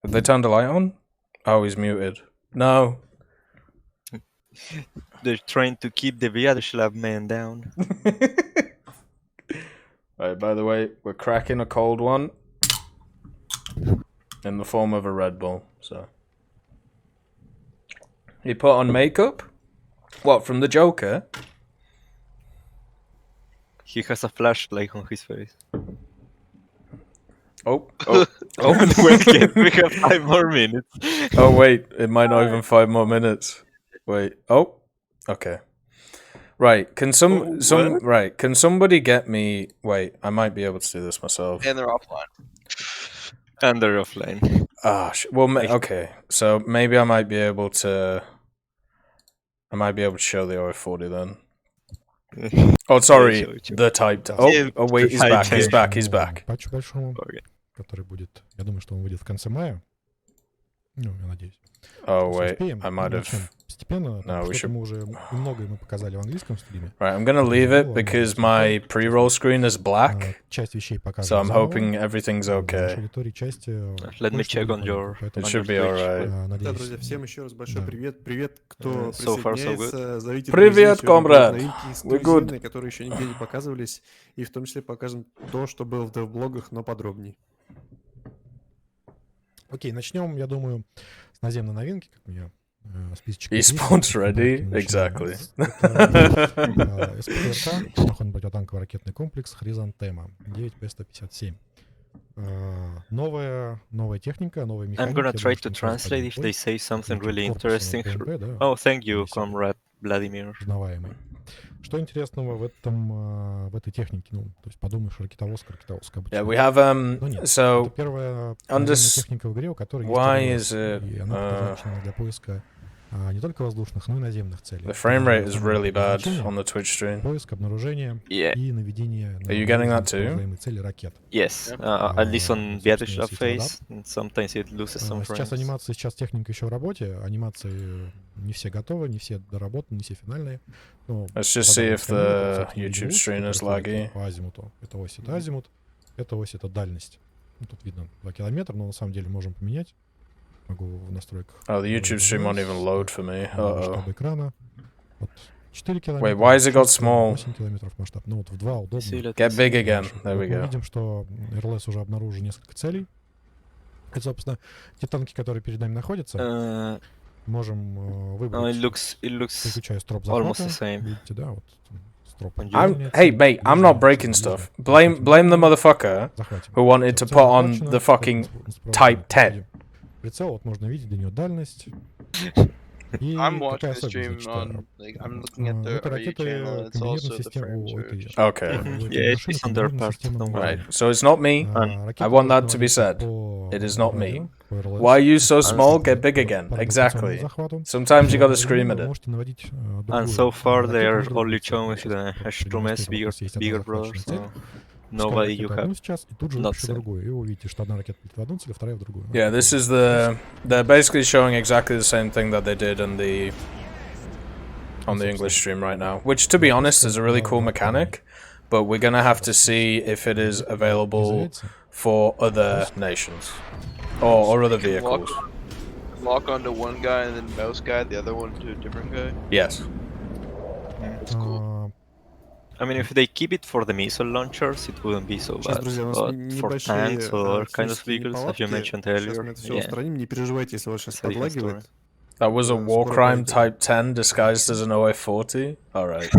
Have they turned the light on? Oh, he's muted. No. They're trying to keep the Vyacheslav man down. Right, by the way, we're cracking a cold one in the form of a Red Bull, so. He put on makeup? What, from the Joker? He has a flashlight on his face. Oh. We have 5 more minutes. Oh, wait, it might not even 5 more minutes. Wait, oh, okay. Right, can can somebody get me, wait, I might be able to do this myself. And they're offline. And they're offline. Ah, well, okay, so maybe I might be able to show the OF40 then. Oh, sorry, the type. Oh, wait, he's back. Патчу большому, который будет, я думаю, что он выйдет в конце мая. Ну, я надеюсь. Oh, wait, I might have... Постепенно, No, we should... мы уже многое мы показали в английском стриме. Right, I'm gonna leave it because my pre-roll screen is black, Часть вещей показывают. so I'm hoping everything's okay. Let me check on your... It should be alright. Да, друзья, всем еще раз большой привет. Привет, кто So far, so присоединяется. Зовите Привет, комрад! We're good. Которые еще нигде не показывались. И в том числе покажем то, что было в девблогах, но подробней. Окей, начнем, я думаю, с наземной новинки, как у меня списочек. Esports ready? Exactly. СПРК, самоходный противотанковый ракетный комплекс Хризантема 9П-157. Новая техника, новая механика. I'm gonna try to translate if they say something really interesting. Oh, thank you, comrade Vladimir. Узнаваемый. Что интересного в этой технике? Ну, то есть подумаешь, ракетовозка. Yeah, we have so это первая under... техника в игре, у которой Why есть is it? и она предназначена для поиска не только воздушных, но и наземных целей. The frame rate is really bad on the Twitch stream. Поиск, обнаружение и наведение Are you getting that too? цели ракет. Yes, at least on Vyacheslav phase, sometimes it loses some frames. Сейчас анимация, сейчас техника еще в работе. Анимации не все готовы, не все доработаны, не все финальные. Let's just see if the YouTube stream is laggy. По азимуту. Это ось, это азимут. Это ось, это дальность. Ну, тут видно 2 километра, но на самом деле можем поменять. Могу в настройках. Oh, the YouTube stream won't even load for me. Масштаб экрана. Вот 4 километра. Wait, why has it got small? 8 километров масштаб. Ну вот в 2 удобно. Get big again. There we Мы go. видим, что РЛС уже обнаружил несколько целей. Это, собственно, те танки, которые перед нами находятся. Можем выбрать. It looks Переключаю строп almost захвата. the same. Видите, да, вот строп. Hey, mate, I'm not breaking stuff. Blame the motherfucker who wanted to put on the fucking Type 10. Прицел, вот можно видеть до него дальность. I'm watching the stream on, like, I'm looking at the RU channel, it's also the frame surge. Okay. Yeah, it's on their part. Right, so it's not me. I want that to be said. It is not me. Why are you so small? Get big again. Exactly. Sometimes you gotta scream at it. And so far they are only showing the H2S bigger brother, so nobody you have not seen. Yeah, this is they're basically showing exactly the same thing that they did on the English stream right now, which to be honest is a really cool mechanic, but we're gonna have to see if it is available for other nations or other vehicles. Lock onto one guy and then mouse guide the other one to a different guy? Yes. That's cool. I mean, if they keep it for the missile launchers, it wouldn't be so bad. But for tanks or other kind of vehicles, as you mentioned earlier, yeah. That was a war crime Type 10 disguised as an OF40? Alright.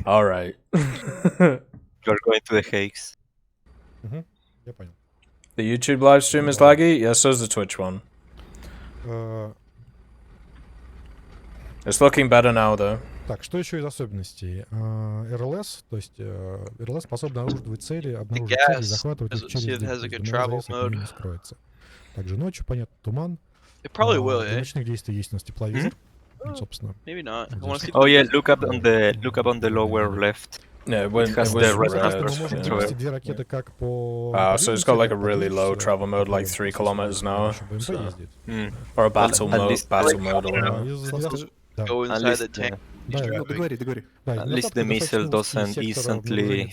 Alright. You're going to the Hakes. The YouTube live stream is laggy? Yeah, so is the Twitch one. It's looking better now, though. Так, что еще из особенностей? РЛС, то есть РЛС способна обнаруживать цели, захватывать их через не скроется. Также ночью, понятно, туман. Для ночных действий есть у нас тепловизор. Собственно. Oh yeah, look up on the lower left. Yeah, it was red. So it's got like a really low travel mode, like 3 kilometers an hour. Or a battle mode or whatever. Go inside the tank. At least the missile doesn't instantly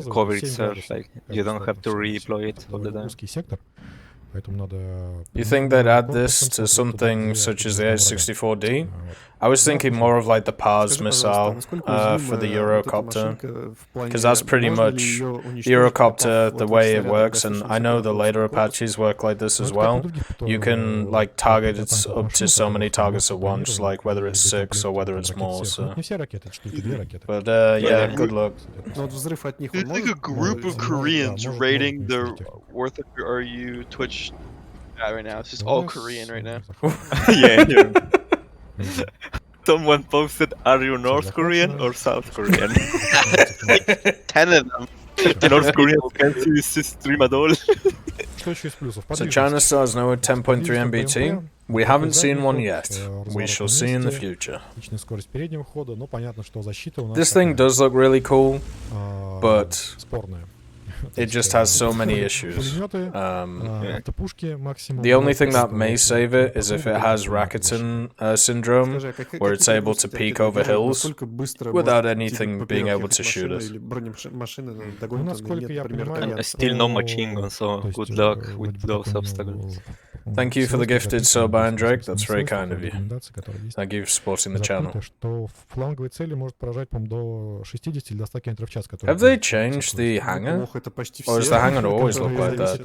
cover itself, like you don't have to redeploy it all the time. Поэтому надо... You think they'd add this to something such as the H-64D? I was thinking more of like the PARS missile for the Eurocopter, because that's pretty much the Eurocopter, the way it works, and I know the later Apaches work like this as well. You can like target it up to so many targets at once, like whether it's 6 or whether it's more. So. But yeah, good luck. It's like a group of Koreans rating the worth of your RU Twitch chat right now. It's just all Korean right now. Yeah. Someone posted, "Are you North Korean or South Korean?" 10 of them. The North Koreans can't see this stream at all. So China still has no 10.3 MBT. We haven't seen one yet. We shall see in the future. This thing does look really cool, but it just has so many issues. The only thing that may save it is if it has Rakuten syndrome, where it's able to peek over hills without anything being able to shoot us. Still no machine gun, so good luck with those obstacles. Thank you for the gifted sub, Iron Drake. That's very kind of you. Thank you for supporting the channel. Have they changed the hangar? Or does the hangar always look like that?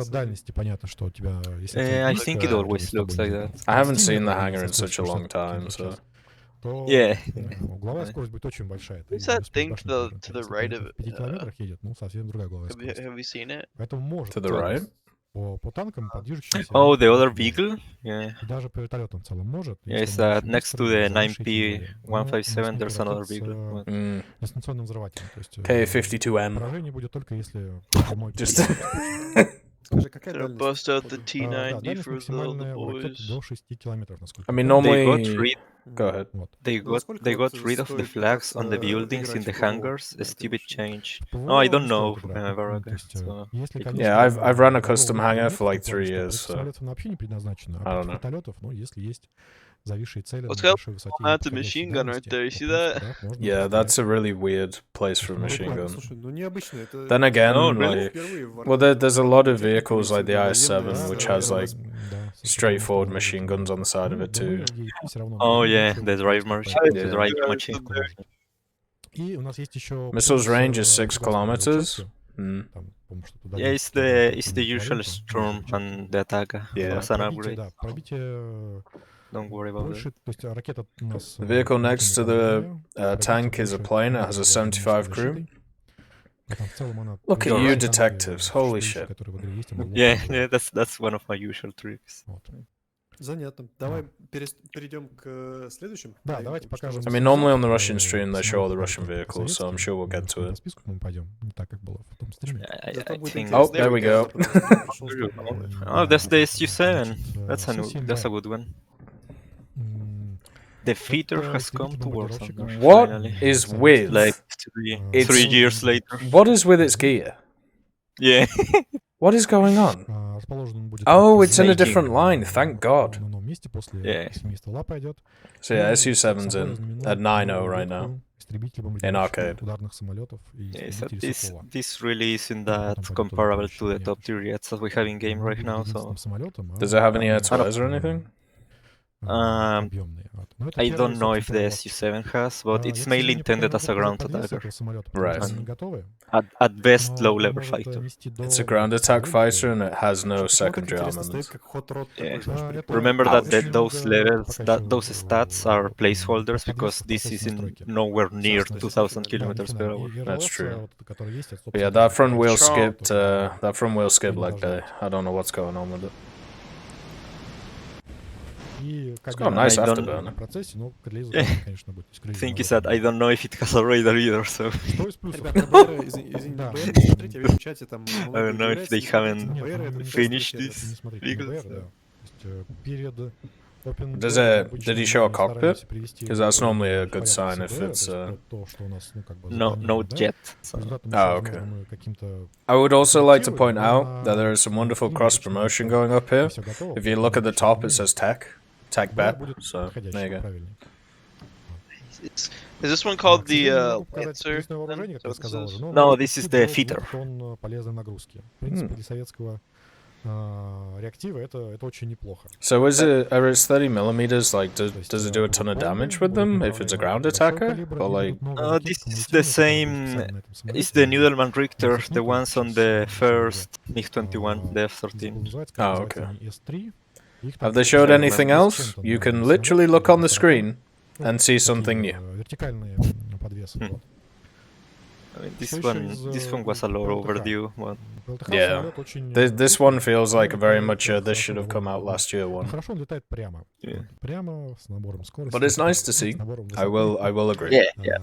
I think it always looks like that. I haven't seen the hangar in such a long time, so... Yeah. What's that thing to the right of it? Have you seen it? To the right? Oh, the other vehicle? Yeah. Yeah, it's next to the 9P157, there's another vehicle. K-52M. Just... Gonna bust out the T90 for the boys. I mean, normally... Go ahead. They got rid of the flags on the buildings in the hangars. A stupid change. Oh, I don't know. So. Yeah, I've run a custom hangar for like 3 years, so I don't know. Let's go on the machine gun right there. You see that? Yeah, that's a really weird place for a machine gun. Then again, like, well, there's a lot of vehicles like the IS-7, which has like straightforward machine guns on the side of it too. Oh yeah, the drive machine. Missiles range is 6 kilometers. Yeah, it's the usual storm and the attack. Yeah. As an upgrade. Don't worry about it. The vehicle next to the tank is a plane. It has a 75 crew. Look at you, detectives! Holy shit! Yeah, that's one of my usual tricks. Занятно. Давай перейдем к следующим. I mean, normally on the Russian stream they show all the Russian vehicles, so I'm sure we'll get to it. I think. Oh, there we go. Oh, that's the SU-7. That's a good one. The feeder has come towards us. What finally. is with Like 3 years later? What is with its gear? Yeah. What is going on? Oh, it's in a different line. Thank God. Yeah. So yeah, SU-7's in at 9.0 right now in arcade. Yeah, so this really isn't that comparable to the top tier jets that we have in game right now. So Does it have any air-to-airs or anything? I don't know if the SU-7 has, but it's mainly intended as a ground attacker. Right. At best, low-level fighter. It's a ground attack fighter and it has no secondary armaments. Yeah. Remember that those levels, those stats are placeholders because this is nowhere near 2,000 kilometers per hour. That's true. But yeah, that front wheel skipped. That front wheel skipped like that. I don't know what's going on with it. It's got a nice afterburner. Thing is that I don't know if it has a radar either, so I don't know if they haven't finished this vehicle. Did he show a cockpit? Because that's normally a good sign if it's... No jet. So. Oh, okay. I would also like to point out that there is some wonderful cross-promotion going up here. If you look at the top, it says TEC. TEC bet, so there you go. Is this one called the Lancer? No, this is the feeder. реактивы, это очень неплохо. So are its 30 millimeters, like, does it do a ton of damage with them if it's a ground attacker? Or like... This is the same, it's the Nudelman Richter, the ones on the first MiG-21, the F-13. Oh, okay. Have they showed anything else? You can literally look on the screen and see something new. Вертикальные подвесы. Вот. I mean, this one was a lot overdue. But... Yeah, this one feels like very much this should have come out last year one. Хорошо, он летает прямо. Прямо, с набором скорости. But it's nice to see. I will agree. Yeah.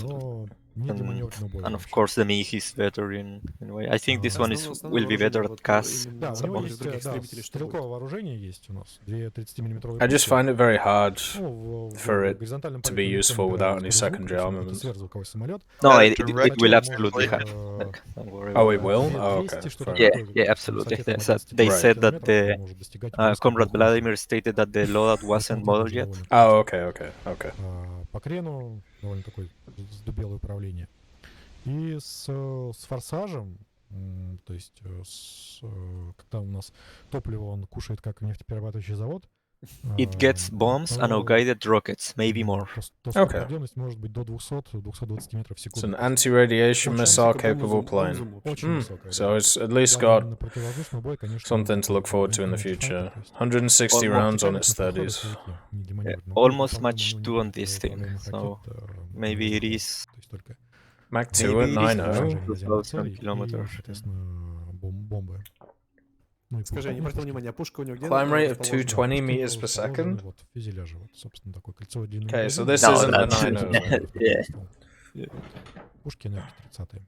Но нет маневренного боя. And of course the MiG is better in a way. I think this one will be better at CAS. Да, у него есть, стрелковое вооружение есть у нас. Две 30-мм. I just find it very hard for it to be useful without any secondary armaments. No, it will absolutely have. Like, don't worry. Oh, it will? Oh, okay. Yeah, absolutely. They said that the Comrade Vladimir stated that the loadout wasn't modeled yet. Oh, okay. По крену довольно такое сдубелое управление. И с форсажем, то есть когда у нас топливо он кушает как нефтеперерабатывающий завод. It gets bombs and guided rockets, maybe more. Okay. Может быть до 200-220 метров в It's секунду. an anti-radiation missile capable plane. So it's at least got something to look forward to in the future. 160 rounds on its 30s. Almost match 2 on this thing, so maybe it is. Mach 2 at 9.0. 2,000 kilometers. Бомбы. Скажи, не обратил внимания, пушка у него где? Climb rate of 220 meters per second. Вот в фюзеляже, вот, собственно, такой кольцевой длинный. Okay, so this isn't the 9.0. Yeah. Пушки на 30-е.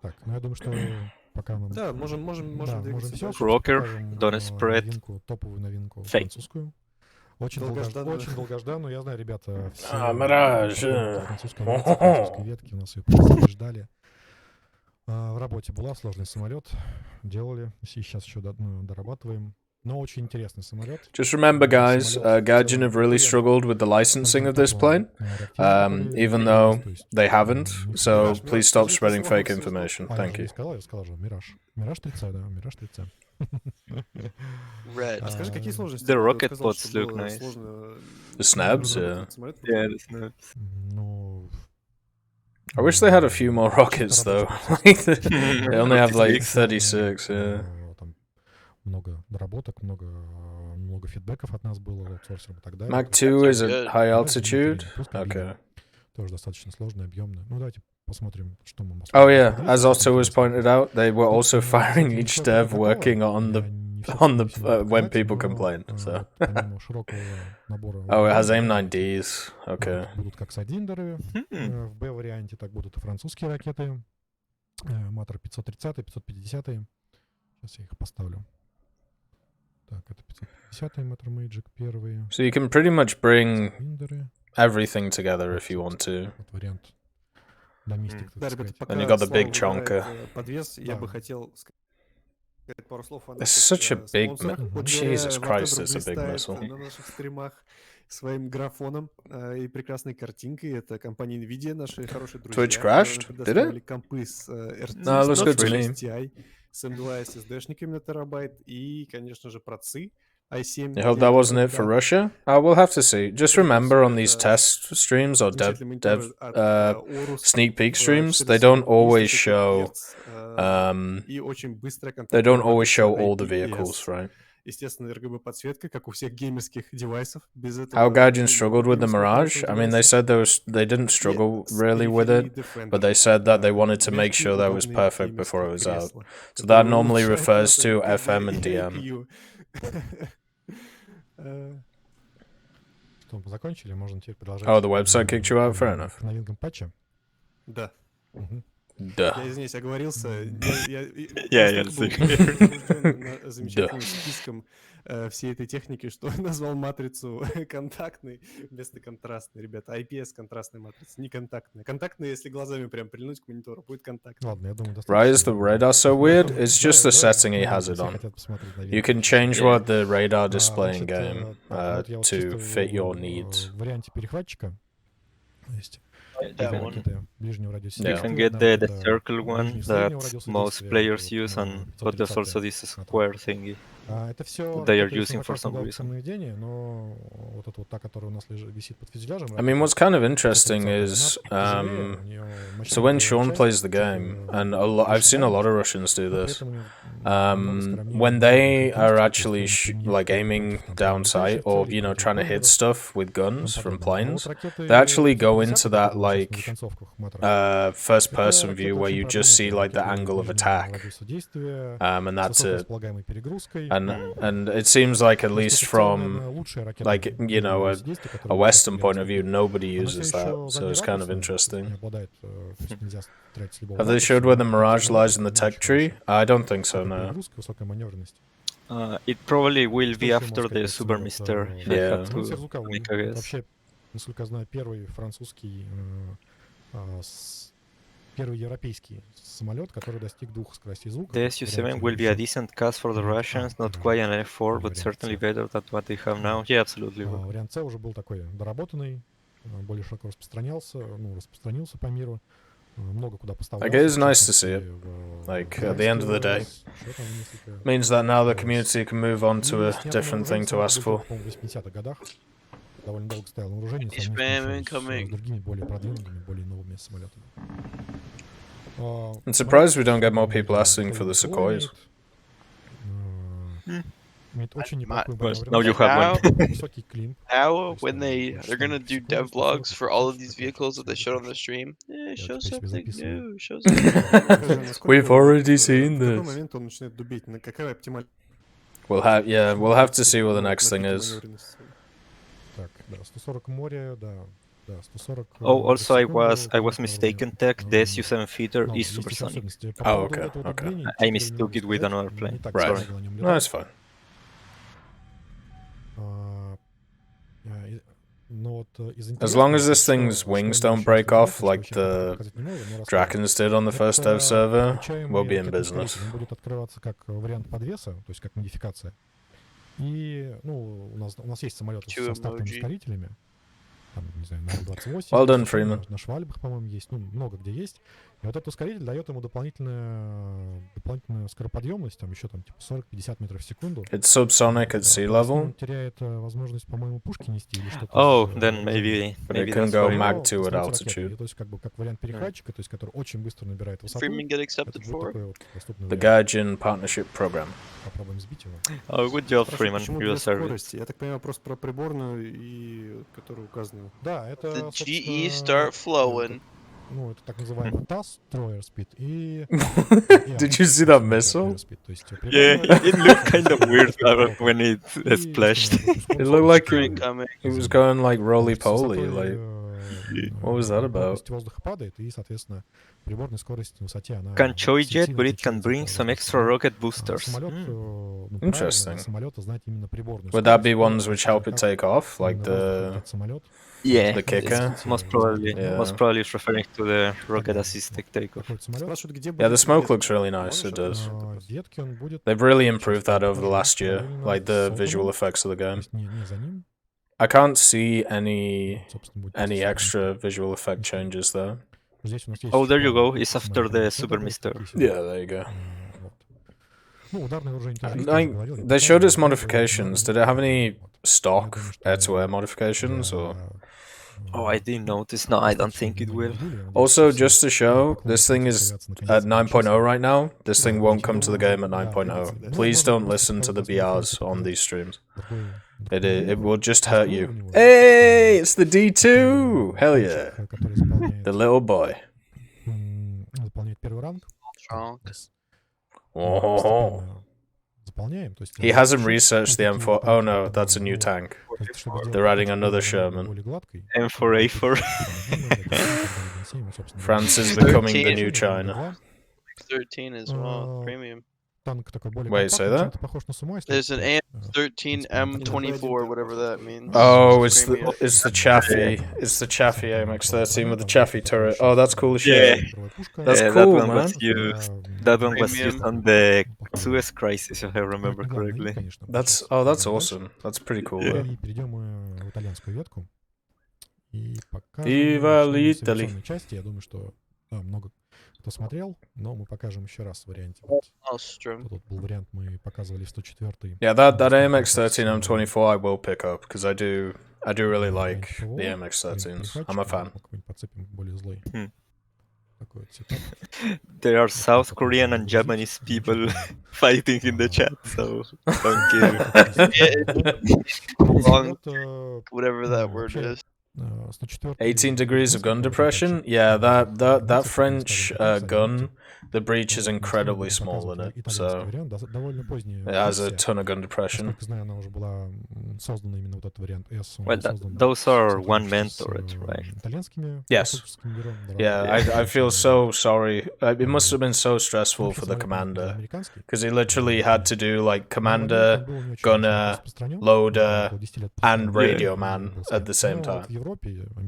Так, ну я думаю, что пока нам... Да, можем все. Rocker, don't spread. Топовую новинку Fake. французскую. Очень долгожданную. Я знаю, ребята, все... Мираж. Французской ветки у нас ее просто ждали. В работе была сложный самолет, делали, сейчас еще дорабатываем. Но очень интересный самолет. Just remember, guys, Gaijin have really struggled with the licensing of this plane, even though they haven't. So please stop spreading fake information. Thank you. Я сказал же, Мираж. Мираж 30, да, Мираж 30. Red. Скажи, какие сложности? The rocket pods look nice. The snabs, yeah. Yeah, the snaps. Ну... I wish they had a few more rockets, though. They only have like 36, yeah. Там много доработок, много фидбэков от нас было, аутсорсеров и так далее. Mach 2 is at high altitude? Okay. Тоже достаточно сложно, объемно. Ну, давайте посмотрим, что мы можем. Oh yeah, as Otto was pointed out, they were also firing each dev working on the when people complained. So. Oh, it has AIM-9Ds. Okay. Будут как Садиндеры в Б-варианте, так будут и французские ракеты. Матер 530, 550. Сейчас я их поставлю. Так, это 550 Матер Мэйджик первые. So you can pretty much bring everything together if you want to. Вот вариант. Доместик, Да, ребята, пока And you got the big chunker. Подвес, я бы хотел сказать пару слов о It's such a big... Jesus Christ, it's a big missile. На наших стримах своим графоном и прекрасной картинкой. Это компания NVIDIA, наши хорошие друзья. Twitch crashed? Did it? Компы с RT, No, it looks good to me. TI, с M2 SSD-шниками на терабайт и, конечно же, процы. I7. I hope that wasn't it for Russia. We'll have to see. Just remember on these test streams or dev sneak peek streams, they don't always show they don't always show all the vehicles, right? Естественно, RGB подсветка, как у всех геймерских девайсов. Без этого... How Gaijin struggled with the Mirage? I mean, they said they didn't struggle really with it, but they said that they wanted to make sure that it was perfect before it was out. So that normally refers to FM and DM. Что, мы закончили? Можно теперь продолжать. Oh, the website kicked you out? Fair enough. Новинкам патча? Да. Да. Я извиняюсь, оговорился. Я замечательным списком всей этой техники, что назвал матрицу контактной вместо контрастной. Ребята, IPS контрастная матрица, не контактная. Контактная, если глазами прям прильнуть к монитору, будет контактная. Ладно, я думаю, Why is the radar so weird? It's just the setting he has it on. You can change what the radar display in game to fit your needs. В варианте перехватчика есть ближнего радиуса You Yeah. can действия, get одна вот the это circle one ближний среднего that радиуса most действия, players вот, use, and but there's 530 also this метров. square thingy Это все that they are ракеты using for some самокатного reason. наведения, но вот эта вот та, которая у нас висит под фюзеляжем, I mean, what's kind of interesting 530, is, она потяжелее, у нее so when мощнее Sean часть, plays the чуть, game, and I've seen a lot of Russians do но при this, этом у нее намного скромнее when they are характеристики, actually то есть он like применяет aiming против, там, down sight летающих or, целей, you know, против trying to hit бомберов stuff with и тому guns from подобное. Но planes, вот ракеты they actually go T-50, into that которые сейчас на like концовках Матрах, first это person ракеты view where очень you just see like the продвинутые, angle of ракеты attack, ближнего радиуса действия, and с that's высоко it. располагаемой перегрузкой. And it seems like at То есть least официально, from наверное, лучшая ракета like, you ближнего know, радиуса действия, a которую сейчас Western играет point of view, ракета. nobody Она все uses that, еще so it's kind of заднерадиусная, то есть interesting. не обладает, то есть нельзя стрелять с любого Have they ракурса, showed where the но Mirage lies in the она tech еще tree? выше. I don't think so, Высокая no. перегрузка, высокая маневренность. It probably will Что be еще after можно сказать the про Super самолет? Mister if I Yeah. had Ну, to сверхзвуковой. make a Это guess. вообще, насколько я знаю, первый французский, первый европейский самолет, который достиг 2 скоростей звука. The Su-7 will be a decent cast for the Russians, not quite an F4, but certainly better than what they have now. Yeah, absolutely. Вариант С уже был такой доработанный, более широко распространялся, распространился по миру. Много куда поставлялся. Like, it is nice to see it. Like, at the end of the day. Means that now the community can move on to a different thing to ask for. В 80-х годах довольно долго стоял на вооружении Spam совместно с incoming. другими более продвинутыми, более новыми самолетами. I'm surprised we don't get more people asking for the Sukhoi. Имеет очень неплохую Now you have one. высокий климп. Now, when they're gonna do dev vlogs for all of these vehicles that they showed on the stream, show something new, show something new. We've already seen В какой this. момент он начинает дубить? На какая оптимальная We'll have to see what the next thing is. маневренность? Так, да, 140 море, да, 140. Oh, also I was mistaken, Tech. The Su-7 feeder is supersonic. Oh, okay, okay. I mistook it with another plane. Right. Sorry. No, it's fine. As long as this thing's wings don't break off like the Drakens did on the first dev server, we'll be in business. Он будет открываться как вариант подвеса, то есть как модификация. И, ну, у нас есть самолеты со стартовыми ускорителями. Там, не знаю, на Ил-28. Well done, Freeman. На Швальбах, по-моему, есть. Ну, много где есть. И вот этот ускоритель дает ему дополнительную скороподъемность, там еще там типа 40-50 метров в секунду. It's subsonic at sea Он level, теряет возможность, по-моему, пушки нести или что-то. Oh, then maybe but it maybe can that's go why. Mach 2 at Становится ракетой. altitude. То есть как бы как вариант перехватчика, то есть который очень быстро набирает высоту. Freeman get Это accepted будет for? такой вот доступный The вариант. Gaijin Partnership Program. Попробуем сбить его. Oh, good job, Хорошо, Freeman. почему You две deserve it. скорости? Я так понимаю, вопрос про приборную, и которая указана. Да, это, The GE собственно, start flowing. ну, это так называемый TAS, Troyer Speed, и... Did you see that missile? То есть, Yeah, it looked kind of weird when it splashed. It looked like Incoming. it was going like roly-poly, like... What was that about? Скорость воздуха падает, и, соответственно, приборная скорость на высоте, она... Can Choi jet, сильно but it can отличается bring от some того, extra rocket boosters. Самолет, Mm. ну, Interesting. правильно, самолета знать именно приборную Would that be скорость, ones which help it take off, like the самолет. Yeah, the kicker? it's most probably Yeah. it's referring to the rocket assisted takeoff. Какой самолет? Спрашивают, где Yeah, the будет smoke ветка. looks really nice. It Можешь does. Ветки он будет... They've really improved that over the last year, like the visual effects of the То game. есть не за ним, I can't see any собственно, будет... extra visual effect changes though. Здесь у нас есть Oh, there you пару go. It's after самолетов the центра, Super то есть Mister. такие Yeah, there you go. вот. Ну, ударное вооружение тоже есть, I- я уже говорил, я They showed us показывал, modifications. Did it have any вот. stock Я думаю, что air-to-air modifications or? Oh, I didn't notice. No, I don't think it will. Also, just to show, this thing is at 9.0 right now. This thing won't come to the game at 9.0. Please don't listen to the BRs on these streams. It will just hurt you. Hey, it's the D2! Hell yeah. The little boy. Заполняет первый ранг. Strong. Oh. Заполняем, то есть... He hasn't researched the M4. Oh no, that's a new tank. They're adding another Sherman. M4A4. France is becoming the new China. 13 as well. Premium. Танк такой более Wait, say компактный, that? чем-то похож на Сумо, если There's an это, AM13 M24, whatever that means. Oh, Premium. it's the Chaffee. It's the Chaffee AMX-13 with the Chaffee turret. Oh, that's cool as Yeah. shit. первая пушка. That's Yeah, cool, that one man. was used. That one was used on the Suez Crisis, if I remember correctly. That's awesome. That's pretty cool. Yeah. Though. И перейдем мы в итальянскую ветку. И покажем Viva в l'Italy. авиационной части. Я думаю, что много кто смотрел, но мы покажем еще раз в варианте. Вот, тут был вариант, мы показывали в 104-й. Yeah, that AMX-13 M24 I will pick up because I do really like ПВО. the AMX-13s. I'm a fan. Какой-нибудь подцепим более злой. Такой вот сетап. There are South Korean and Japanese people fighting in the chat, so don't care. Whatever that word is. 18 degrees of gun depression? Yeah, that French gun, the breech is incredibly small in it, so it has a ton of gun depression. Well, those are one-man turret, right? Yes. Yeah, I feel so sorry. It must have been so stressful for the commander, because he literally had to do like commander, gunner, loader, and radio man at the same time.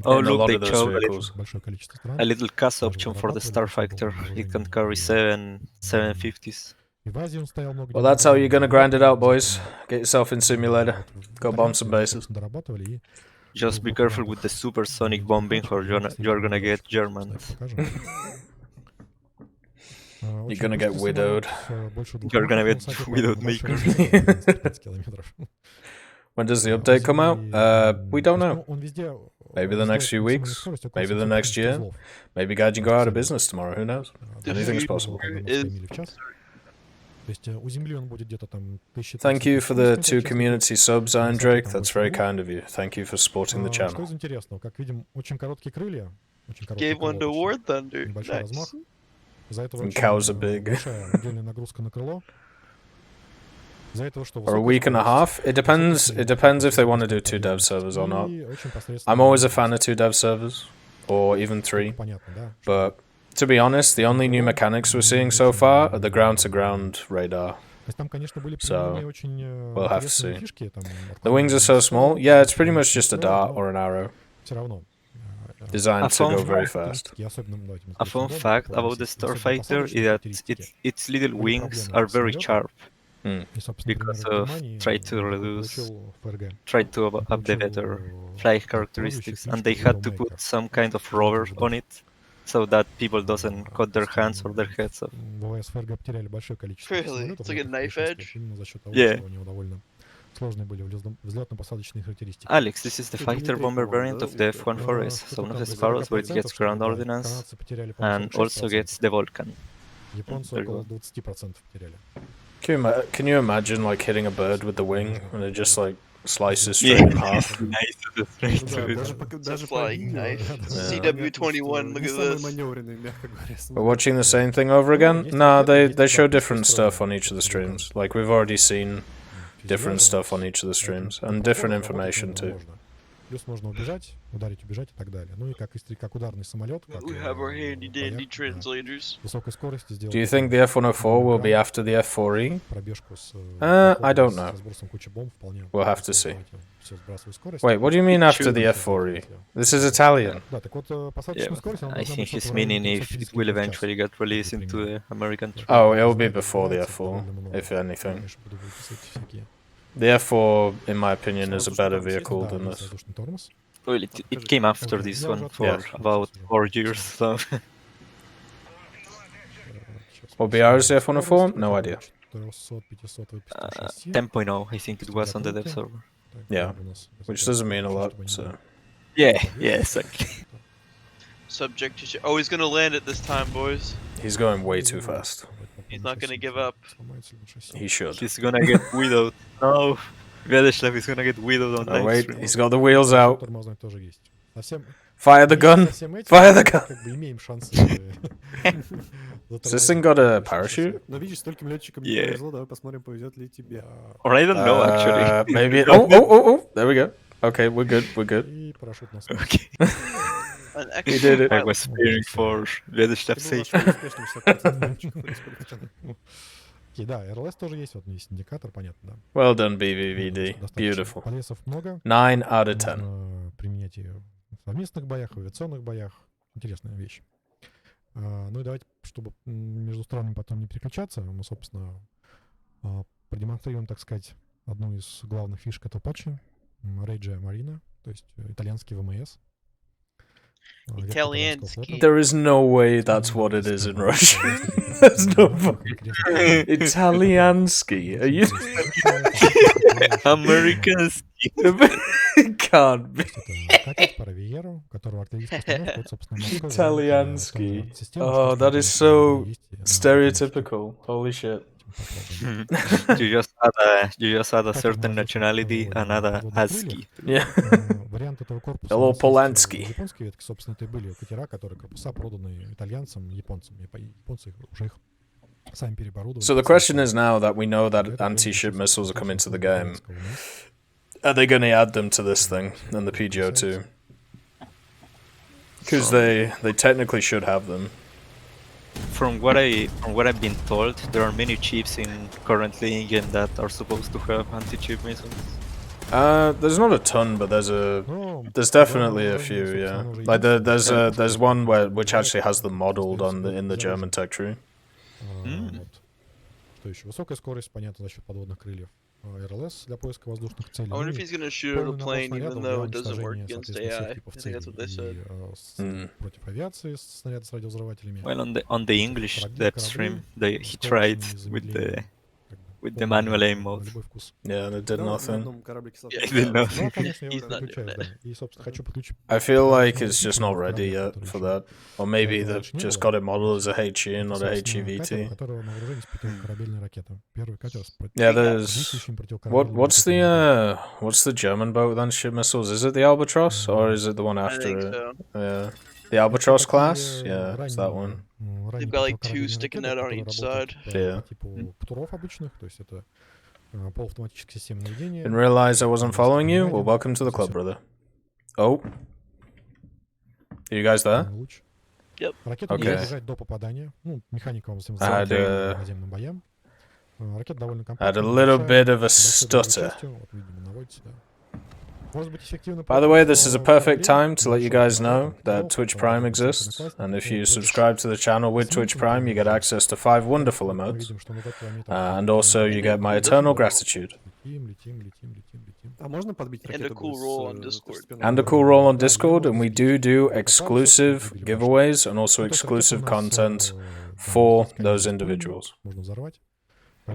Oh, In a look, lot they of those chose vehicles. a little CAS option for the Starfighter. It can carry 750s. Well, that's how you're gonna grind it out, boys. Get yourself in simulator. Go bomb some bases. Just be careful with the supersonic bombing or you're gonna get German. You're gonna get widowed. You're gonna get widowed maker. When does the update come out? We don't know. Maybe the next few weeks. Maybe the next year. Maybe Gaijin go out of business tomorrow. Who knows? Anything's possible. Thank you for the 2 community subs, Iron Drake. That's very kind of you. Thank you for supporting the channel. Gave one to War Thunder. Nice. And cows are big. Or a week and a half? It depends if they want to do 2 dev servers or not. I'm always a fan of 2 dev servers, or even 3. But to be honest, the only new mechanics we're seeing so far are the ground-to-ground radar. So, we'll have to see. The wings are so small. Yeah, it's pretty much just a dart or an arrow. Designed to go very fast. A fun fact about the Starfighter is that its little wings are very sharp. Because of try to up the better flight characteristics, and they had to put some kind of rubber on it so that people doesn't cut their hands or their heads off. Really? It's like a knife edge? Yeah. Alex, this is the fighter bomber variant of the F-1-4S, so one of the Sparrows where it gets ground ordnance and also gets the Vulcan. There you go. Can you imagine like hitting a bird with the wing and it just like slices straight in half? Nice. That's flying knife. CW21, look at this. We're watching the same thing over again? Nah, they show different stuff on each of the streams. Like we've already seen different stuff on each of the streams and different information too. Плюс можно убежать, ударить, убежать и так далее. Ну и как ударный самолет, как We have our handy dandy translators. высокой скорости сделать. Do you think the F-104 will be after the F-4E? Пробежку с I don't know. разбросом кучи бомб вполне. We'll have to see. Всё, сбрасываю скорость. Wait, what do you mean after the F-4E? This is Italian. Да, так вот посадочная скорость. I think he's meaning if it will eventually get released into the American. Oh, it will be before the F4, if anything. The F4, in my opinion, is a better vehicle than this. Well, it came after this one for about 4 years, so... What BR is the F104? No idea. 10.0, I think it was on the dev server. Yeah, which doesn't mean a lot, so... Yeah, exactly. Subject to... Oh, he's gonna land it this time, boys. He's going way too fast. He's not gonna give up. He should. He's gonna get widowed. No! Vedeshlev is gonna get widowed on Oh wait, stream. he's got the wheels out. Fire the gun! Fire the gun! Has this thing got a parachute? Но видишь, стольким летчикам не Yeah. повезло, давай посмотрим, повезет ли тебе. Or I don't know, actually. Maybe. Oh! There we go. Okay, we're good. We're good. И парашют на Okay. An He did it. I was fearing for Vedeshlev's sake. Окей, да, РЛС тоже есть, вот есть индикатор, понятно, да. Well done, BVVD. Beautiful. Полесов много. 9 out of 10. Можно применять ее в совместных боях, в авиационных боях. Интересная вещь. Ну и давайте, чтобы между странами потом не переключаться, мы, собственно, продемонстрируем, так сказать, одну из главных фишек этого патча. Regia Marina, то есть итальянский ВМС. Italiansky. There is no way that's what it is in Russian. There's no fucking Italiansky. Are you? Americans. It can't be. Italiansky. Italiansky. Oh, that is so stereotypical. Holy shit. You just add a certain nationality and add a ASCII. Yeah. Вариант этого корпуса Hello, у нас есть Polanski. в японской ветке, собственно, это и были катера, которые корпуса проданы итальянцам, японцам. Японцы уже их сами переоборудовали. So the question is now that we know that anti-ship missiles are coming to the game, are they going to add them to this thing and the PGO2? Because they technically should have them. From what I've been told, there are many chips currently in game that are supposed to have anti-chip missiles. There's not a ton, but there's definitely a few, yeah. Like there's one which actually has them modeled in the German tech tree. Что еще? Высокая скорость, понятно, за счет подводных крыльев. РЛС для поиска воздушных целей. I wonder if he's gonna shoot at a plane even though it doesn't work against AI. I think that's what they said. Против авиации снаряды с радиовзрывателями. Well, on the English depth stream, he tried with the manual aim mode. Yeah, and it did nothing. Yeah, it did nothing. I feel like it's just not ready yet for that. Or maybe they've just got it modeled as a HE and not a HEVT. Yeah, there's... What's the German boat with anti-ship missiles? Is it the Albatross or is it the one after it? So. Yeah. The Albatross class? Yeah, it's that one. They've got like two sticking out on each side. Yeah. Didn't Didn't realize I wasn't following you? Well, welcome to the club, brother. Oh. Are you guys there? Yep. Okay. I had a little bit of a stutter. By the way, this is a perfect time to let you guys know that Twitch Prime exists, and if you subscribe to the channel with Twitch Prime, you get access to 5 wonderful emotes, and also you get my eternal gratitude. And a cool role on Discord. And a cool role on Discord, and we do exclusive giveaways and also exclusive content for those individuals. I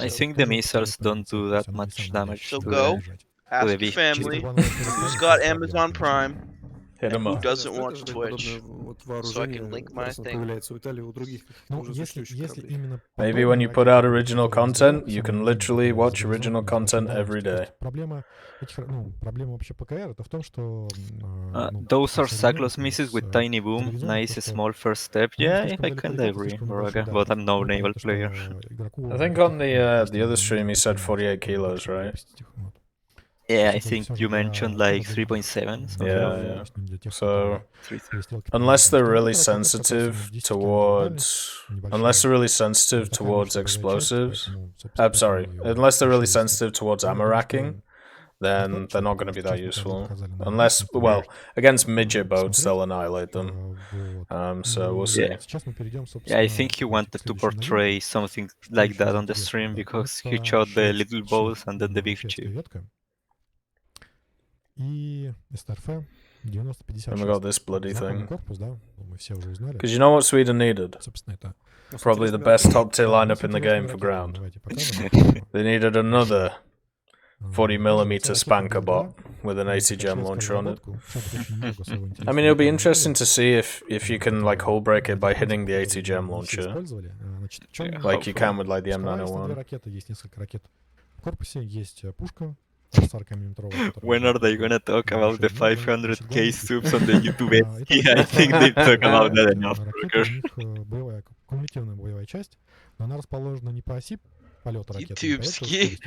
think the missiles don't do that much damage. So to go, the ask big your family who's got Amazon Prime Hit and him who up. doesn't watch Twitch, so I can link my thing. Maybe when you put out original content, you can literally watch original content every day. Those are Saglos missiles with tiny boom, nice small first step. Yeah, I kinda agree, Moraga, but I'm no naval player. I think on the other stream he said 48 kilos, right? Yeah, I think you mentioned like 3.7. Yeah. So unless they're really sensitive towards explosives, unless they're really sensitive towards ammo racking, then they're not going to be that useful. Unless, well, against midget boats, they'll annihilate them. So we'll see. Yeah, I think he wanted to portray something like that on the stream because he shot the little boats and then the big chip. And we got this bloody thing. Because you know what Sweden needed? Probably the best top tier lineup in the game for ground. They needed another 40mm Spanker bot with an 80 gem launcher on it. I mean, it'll be interesting to see if you can like hull break it by hitting the 80 gem launcher, like you can with like the M901. When are they gonna talk about the 500k subs on the YouTube? Yeah, I think they talk about that enough. YouTube-ski.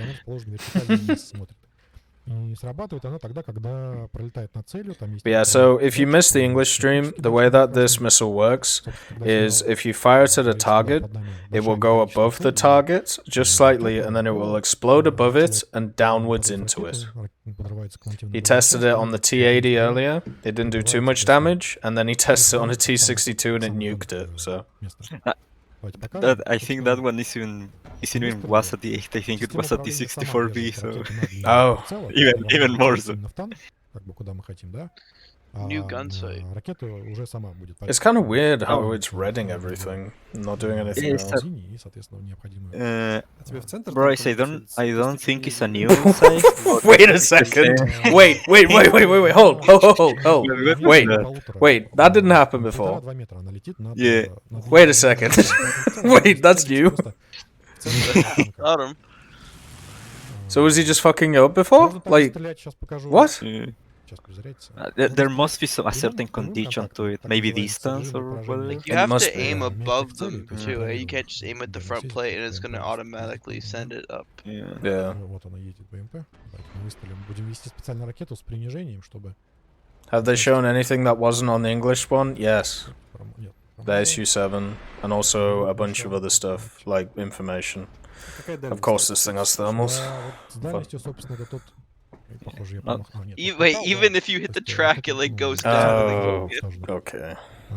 Yeah, so if you miss the English stream, the way that this missile works is if you fire it at a target, it will go above the target just slightly and then it will explode above it and downwards into it. He tested it on the T80 earlier, it didn't do too much damage, and then he tested it on a T62 and it nuked it, so... I think that one isn't even was at the 8, I think it was at the 64B, so... Oh. even more so. как бы куда мы хотим, да? New gun sight. Ракета уже сама будет. It's kind of weird how it's reading everything, not doing anything Yes, else. И, соответственно, необходимую... А тебе в центр Bryce, I танка don't целиться? think it's a Или- new site. Wait a second. Wait, hold. Wait, wait, that didn't happen before. 2 метра она летит над... Yeah. над- Wait a second. Wait, that's new. Просто в центре танка. Got him. So was he just fucking you up before? Можно также Like, стрелять, сейчас покажу. what? Сейчас перезарядится. There must be a certain condition to it, maybe distance or whatever. Like you It have must to be. aim above them Mm. too. You can't just aim at the front plate and it's gonna automatically send it up. Yeah. Yeah. Вот она едет, БМП. Давайте мы выставим. Будем вести специальную ракету с принижением, чтобы... Have they shown anything that wasn't on the English one? Yes. Нет, The SU-7, and also a bunch of other stuff, like information. Какая Of дальность? course, this thing has thermals. Вот с дальностью, собственно, это тот... Похоже, я промахнул. Нет, Even if you hit the track, it like goes down. Oh, And then okay.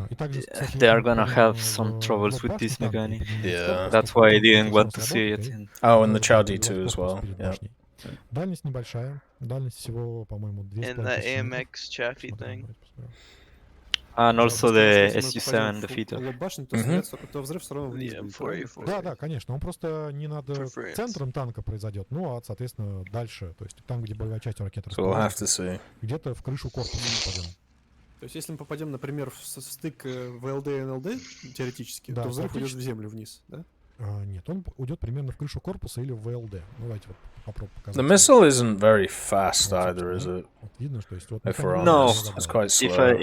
И также, кстати, They are gonna have some troubles with this mechanic. Yeah. That's why I didn't want to see it. Oh, and the Chow D2 as well. Yeah. Дальность небольшая. Дальность всего, по-моему, 2,5 in the тысячи метров. AMX Chaffee Смотрим, thing. давайте посмотрем. And also the Если мы SU-7, попадем the в feeder. лоб башни, то, Мгм. то взрыв все равно вниз Yeah, будет, for правильно? you, Да, конечно. Он просто не над For France. центром танка произойдет, ну, а, соответственно, дальше. То есть там, где боевая часть ракеты So we'll have to расположена, see. где-то в крышу корпуса попадем. То есть если мы попадем, например, в стык ВЛД и НЛД, теоретически, Да, то взрыв уйдет теоретически. в землю вниз, да? Нет, он уйдет примерно в крышу корпуса или в ВЛД. Ну, давайте вот попробуем показать. The missile isn't very fast either, is it? Вот видно, что есть вот If we're механизм No. honest, разобран. it's quite If slow.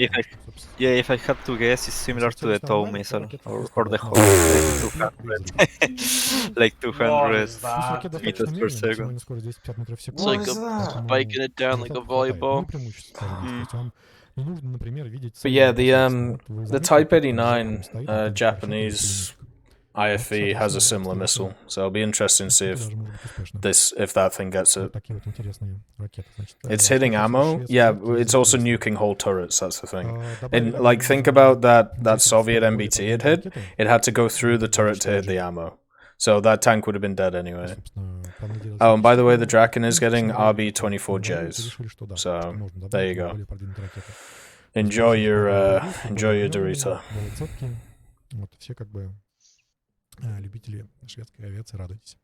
Собственно, Yeah, if I had to guess, it's similar to the TOW missile or the Hawk, Hawk, like 200 Пусть ракета meters достаточно per медленная, second. максимальная скорость 250 метров в секунду. It's like поэтому spiking it down like a хватает. volleyball. Ну, преимущество, скажем, есть. То есть вам не нужно, например, видеть... But yeah, целую the вот вы the заметили, Type как 89 стоит, uh, там Japanese IFE has a similar missile, so it'll be interesting to see if даже может быть успешным. if that thing gets Вот it. такие вот интересные ракеты. Значит, It's hitting ammo. Yeah, it's also nuking whole turrets. That's the thing. And добавили like, think about that Soviet более MBT it подвижные hit. ракеты. It had to go through the turret to hit the ammo, so that tank would have been dead anyway. Собственно, понадеялись Oh, and by the way, на the Draken is getting всё, RB-24Js. решили, что да, So, что можно there добавить you go. более продвинутые ракеты. Enjoy your Более Dorita. более цепкие. Вот все как бы любители шведской авиации, радуйтесь.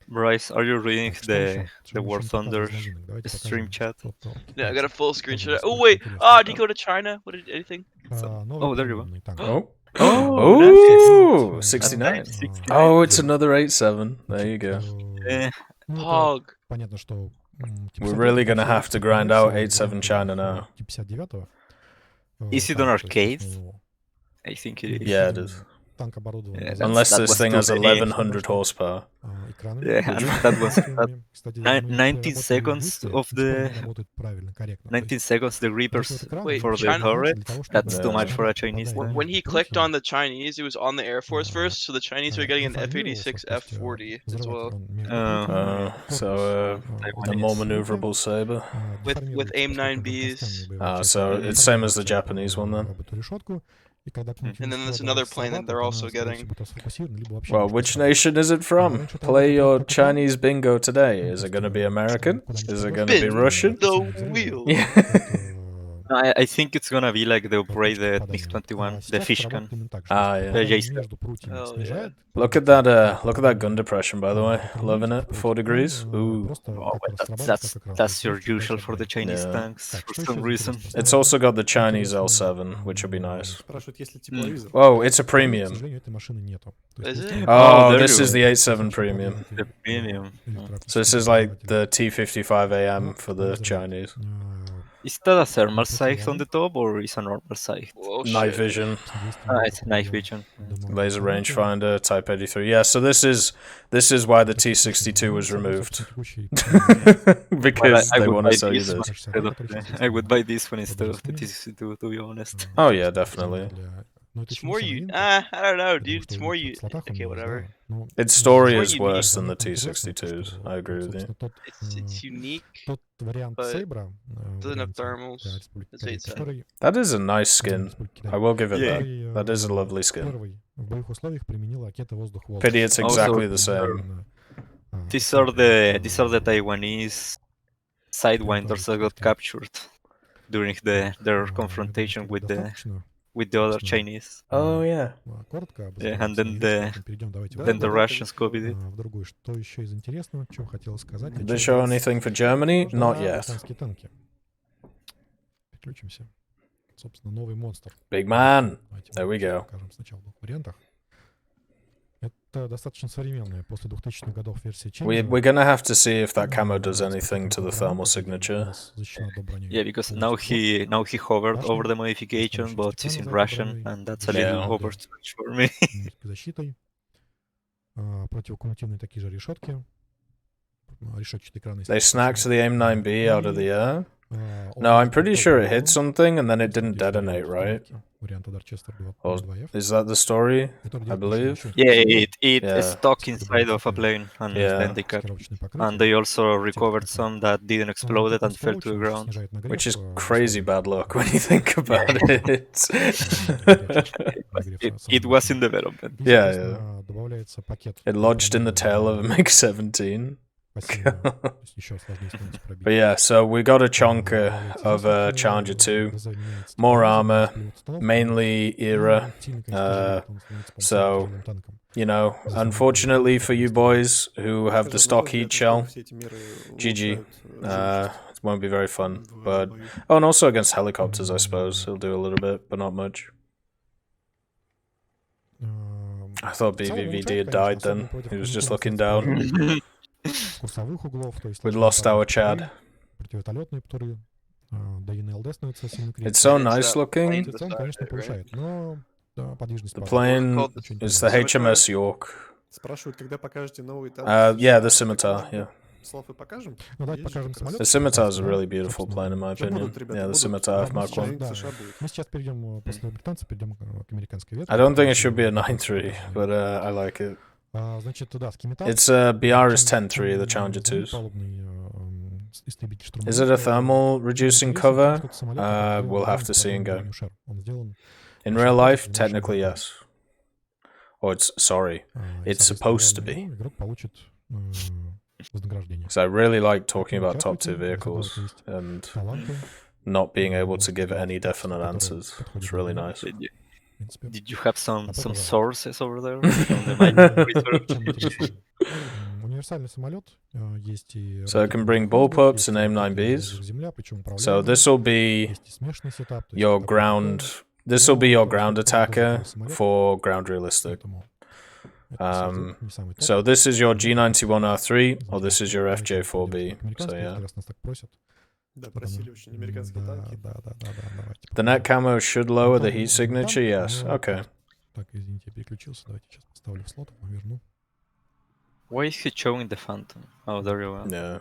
Bryce, are you reading Так, что еще? the Что War еще не показано Thunder из новинок? Давайте stream покажем, chat? что Yeah, I got a full screenshot. Показывай, Oh сколько wait, интересного. did you go to China? What did anything? Oh, there you go. премиумный танк. Oh, Oh, oh, 69. 69. Oh, it's another 87. There you go. Eh, Ну, это Pog. понятно, что We're really gonna have to grind out 87 China now. Тип 59-го. Is it on arcade? I think it is. Yeah, it is. Танк оборудован Yeah, Unless that this was thing has too many. 1100 horsepower. экранами. Yeah, and that was Кстати, 19 seconds of the- работает правильно, корректно. 19 seconds the Reapers Wait, for the China- turret. That's too much for a Chinese When, tank. when he clicked on the Chinese, it was on the Air Force first, so the Chinese were getting an F-86 F-40 as well. So a more maneuverable saber. With AIM-9Bs. So it's same as the Japanese one then. And then there's another plane that they're also getting. Well, which nation is it from? Play your Chinese bingo today. Is it gonna be American? Is it gonna be Spin Russian? the wheel. Yeah. I think it's gonna be like the upgraded MiG-21, the Fishgun. Ah, yeah. Oh, yeah. Look at that gun depression, by the way. Loving it. 4 degrees. Ooh. Oh, that's your usual for the Chinese Yeah. tanks for some reason. It's also got the Chinese L7, which will be nice. Спрашивают, есть ли тепловизор. Whoa, it's a К premium. сожалению, этой машины нету. Is it? Oh, there this you is go. the 87 premium. The premium. So this is like the T55 AM for the Chinese. Is that a thermal sight on the top or is a normal sight? Whoa, Night shit. vision, It's night vision. laser rangefinder, Type 83. Yeah, so this is why the T62 was removed. Because I they would want buy to sell you this one this. instead of I would buy this one instead of the T62, to be honest. Oh yeah, definitely. It's more you. I don't know, dude. It's more you. Okay, whatever. Its story More is unique. worse than the T62s. I agree with you. It's unique. Тот вариант but Сейбра, doesn't have варианте thermals. для Республики It's Корея, 87. который That is a nice skin. I will give it Yeah. that. That is a lovely skin. Первый в боевых условиях применил ракеты воздух-воздух. Pity it's Also- exactly the same. These are the Taiwanese sidewinders that got captured. during their confrontation with the other Chinese. Oh yeah. Коротко Yeah, and then перейдем, давайте. then the Russians copied it. В другую. Что еще из интересного, что хотел сказать? Did they show anything for Germany? Not yet. Британские танки. Переключимся. Собственно, новый монстр. Big man. Давайте There we go. покажем сначала в двух вариантах. Это достаточно современная после 2000-х годов версия We're gonna have to see if that camo does anything to the thermal signature. Yeah, because now he hovered over the modification, but it's in Russian, and that's a little overstretch for me. защитой. Противокумулятивные такие же решетки. Решетчатый экран. They snacked the AIM-9B out of the air. No, I'm pretty sure it hit something and then it didn't detonate, right? Or is that the story? I believe. Yeah, it stuck inside of a plane, and then they cut. And they also recovered some that didn't explode and fell to the ground. Which is crazy bad luck when you think about it. It was in development. Yeah. It lodged in the tail of a MiG-17. But yeah, so we got a chunk of Challenger 2, more armor, mainly era. So, you know, unfortunately for you boys who have the stock heat shell, GG. It won't be very fun. But oh, and also against helicopters, I suppose he'll do a little bit, but not much. I thought BVVD had died then. He was just looking down. We lost our Chad. It's so nice looking. The plane is the HMS York. Yeah, the Scimitar, yeah. The Scimitar is a really beautiful plane in my opinion. Yeah, the Scimitar of Mark 1. I don't think it should be a 9.3, but I like it. It's BR's 10.3, the Challenger 2s. Is it a thermal reducing cover? We'll have to see and go. In real life, technically yes. Or it's supposed to be. So I really like talking about top tier vehicles and not being able to give any definite answers. It's really nice. Did you have some sources over there? So it can bring bullpups and AIM-9Bs. So this will be your ground. This will be your ground attacker for ground realistic. So this is your G91R3 or this is your FJ4B. So yeah. The net camo should lower the heat signature, yes. Okay. Why is he showing the Phantom? Oh, there you are. Yeah.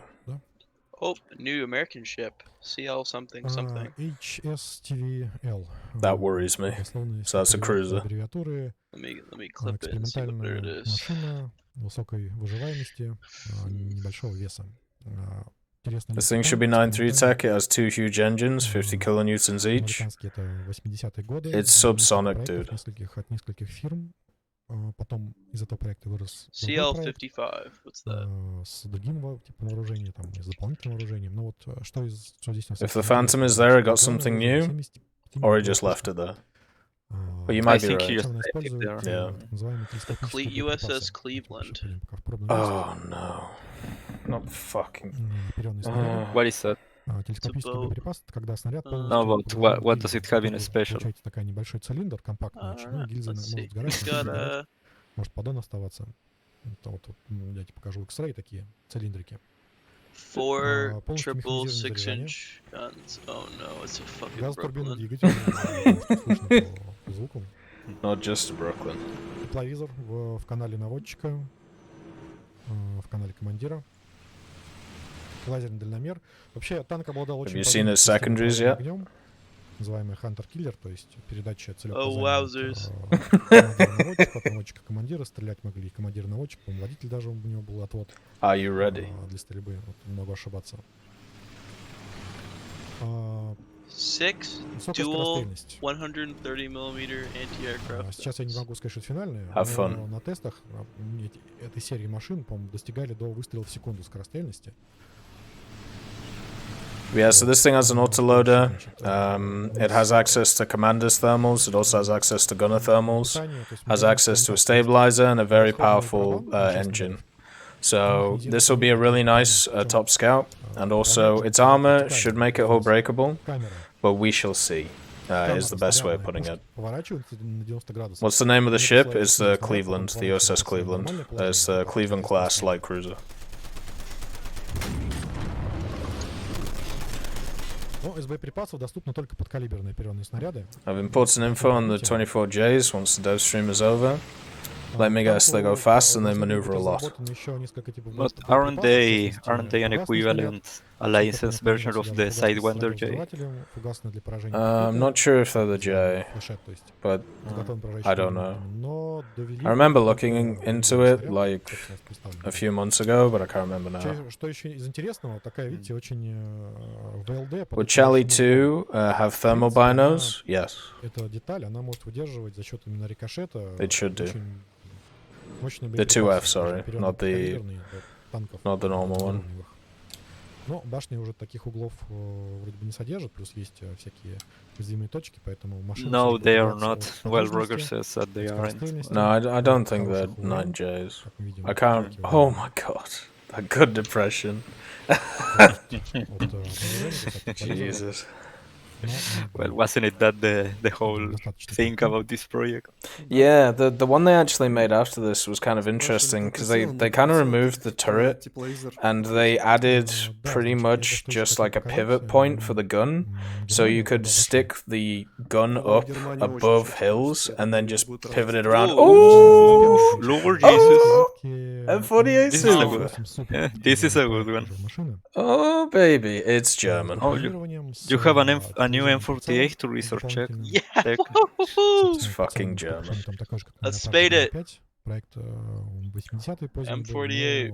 Oh, new American ship. CL something something. HSTVL. That worries me. So that's a cruiser. Let me clip it and see what it is. Машина высокой выживаемости, небольшого веса. This thing should be 9.3 tech. It has two huge engines, 50 kilonewtons each. It's subsonic, dude. Потом из этого проекта вырос CL55, what's that? с другим типом вооружением, там, с дополнительным вооружением. Но вот что здесь у нас... If the Phantom is there, it got something new, or he just left it there. But you might be right. Yeah. USS Cleveland. Oh no. Not fucking... What is that? Телескопический боеприпас, когда снаряд No, but what does it have in a special? Получается такой небольшой цилиндр, компактный, гильзы могут сгорать, может поддон оставаться. Вот, я тебе покажу X-ray, такие цилиндрики. 4 triple 6-inch guns. Oh no, it's a fucking Газотурбинный Brooklyn. двигатель, слышно по звуку. Not just Brooklyn. Тепловизор в канале наводчика, в канале командира. Лазерный дальномер. Вообще танк обладал очень seen his secondaries yet? огнем, называемый Hunter-Killer, то есть передача Oh, wowzers. наводчика, от наводчика командира, стрелять могли командир наводчик, по-моему, водитель даже у него был отвод. Are you ready? Для стрельбы, вот, могу ошибаться. 6 dual 130mm anti-aircraft. Сейчас я не могу сказать, что это финальное, Have fun. но на тестах этой серии машин, по-моему, достигали до выстрела в секунду скорострельности. Yeah, so this thing has an autoloader. It has access to commander's thermals. It also has access to gunner thermals. Has access to a stabilizer and a very powerful engine. So this will be a really nice top scout. And also, its armor should make it hull breakable, but we shall see. Is the best way of putting it. What's the name of the ship? It's the Cleveland, the USS Cleveland. It's the Cleveland class light cruiser. I've imported info on the 24Js once the dev stream is over. Let me guess, they go fast and they maneuver a lot. But aren't they an equivalent, a licensed version of the Sidewinder J? I'm not sure if they're the J, but I don't know. I remember looking into it like a few months ago, but I can't remember now. Would Charlie 2 have thermal binos? Yes. It should do. The 2F, sorry, not the normal one. Но башни уже таких углов вроде бы не содержат, плюс есть всякие уязвимые точки, поэтому машины... No, they are not. Well, Roger says that they aren't. No, I don't think they're 9Js. I can't... Oh my god. A good depression. Jesus. Well, wasn't it that the whole thing about this project? Yeah, the one they actually made after this was kind of interesting because they kind of removed the turret and they added pretty much just like a pivot point for the gun, so you could stick the gun up above hills and then just pivot it around. Oh, Lord Jesus! M48 This is a good. Yeah, this is a good one. Oh baby, it's German. Oh, you have a new M48 to research check. Yeah. Check. It's fucking German. Let's spade it. Проект 80-й позже M48.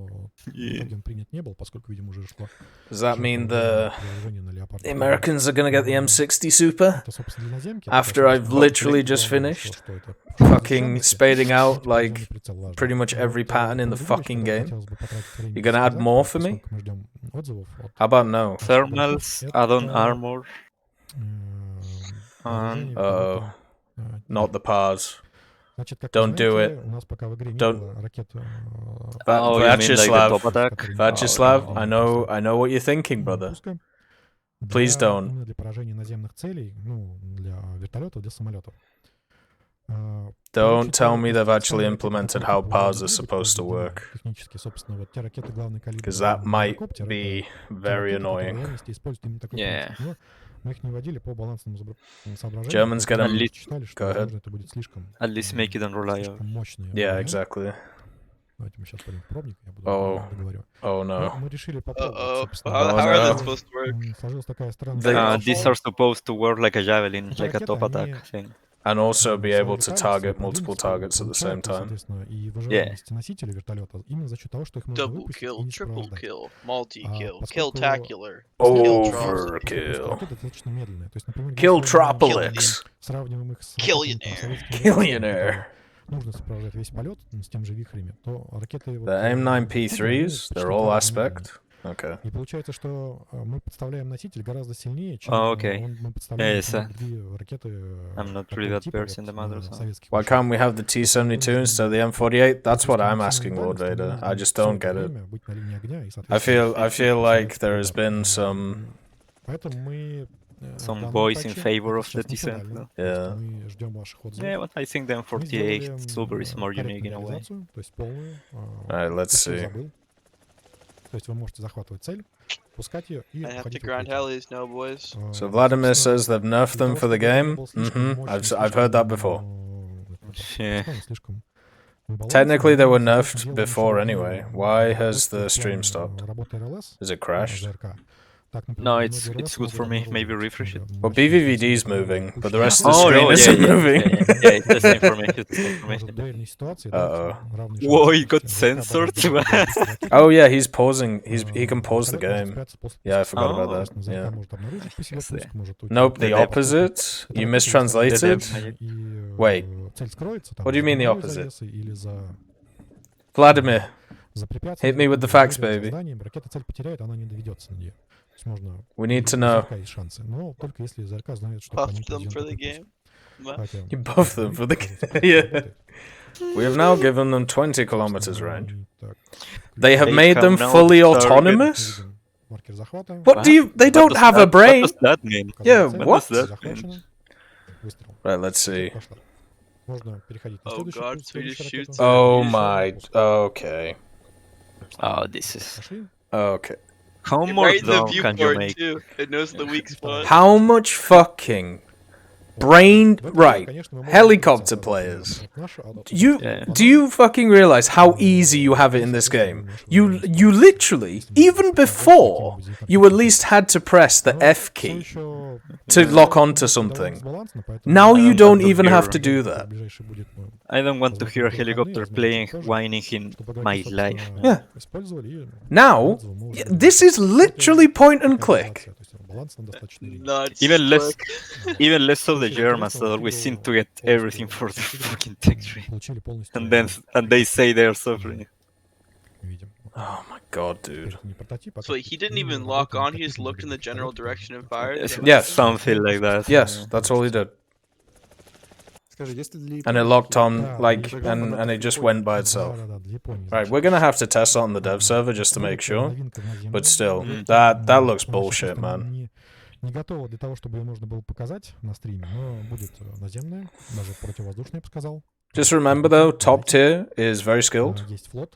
Does that mean the Americans are gonna get the M60 Super? After I've literally just finished fucking spading out like pretty much every pattern in the fucking game. You're gonna add more for me? How about no? Thermals, add-on armor. Not the pars. Don't do it. Don't. Oh, you mean like the top attack? Vachislav, I know what you're thinking, brother. Please don't. Don't tell me they've actually implemented how pars are supposed to work. Because that might be very annoying. Yeah. Germans get them. Go ahead. At least make it unreliable. Yeah, exactly. Oh no. How are they supposed to work? These are supposed to work like a javelin, like a top attack thing. And also be able to target multiple targets at the same time. Yeah. Double kill, triple kill, multi-kill, kill-tacular, Overkill. Kill-tropolix. Killionaire. The M9P3s, they're all aspect. Okay. И получается, что мы подставляем носитель гораздо сильнее, чем мы подставляем две ракеты. I'm not really that versed in the matter. Why can't we have the T-72 instead of the M48? That's what I'm asking, Lord Vader. I just don't get it. I feel like there has been some voice in favor of the T-72. Yeah. Yeah, but I think the M48 Super is more unique in a way. Alright, let's see. То есть вы можете захватывать цель, пускать ее и I have to grind helis, no boys. So Vladimir says they've nerfed them for the game. I've heard that before. Yeah. Technically they were nerfed before anyway. Why has the stream stopped? Is it crashed? No, it's good for me. Maybe refresh it. Well, BVVD's moving, but the rest of the screen isn't moving. Yeah, it's the same for me. It's the same for me. Uh-oh. Whoa, he got censored. Oh yeah, he's pausing. He can pause the game. Yeah, I forgot about that. Yeah. Nope, the opposite? You mistranslated? Wait. What do you mean the opposite? Vladimir, hit me with the facts, baby. We need to know. Buff them for the game. You buff them for the yeah. We have now given them 20 kilometers range. They have made them fully autonomous? What do you... They don't have a brain! What does that mean? Yeah, What what? does that mean? Right, let's see. Oh god, Swedish shoots. Oh my... Okay. Oh, this is... Okay. How much Right in the down can you viewport make? too. It knows the weak spot. How much fucking... brain... Right. Helicopter players. Do you fucking realize how easy you have it in this game? You literally, even before, you at least had to press the F key to lock onto something. Now you don't even have to do that. I don't want to hear a helicopter playing, whining in my life. Yeah. Now, this is literally point and click. Nuts. Even less so the Germans that always seem to get everything for the fucking tech tree. And they say they're suffering. Oh my god, dude. So he didn't even lock on, he just looked in the general direction and fired? Yes. Something like that. Yes, that's all he did. And it locked on, like, and it just went by itself. Right, we're gonna have to test it on the dev server just to make sure. But still, that looks bullshit, man. Не готово для того, чтобы ее можно было показать на стриме, но будет наземная, даже противовоздушная, я бы сказал. Just remember though, top tier is very skilled,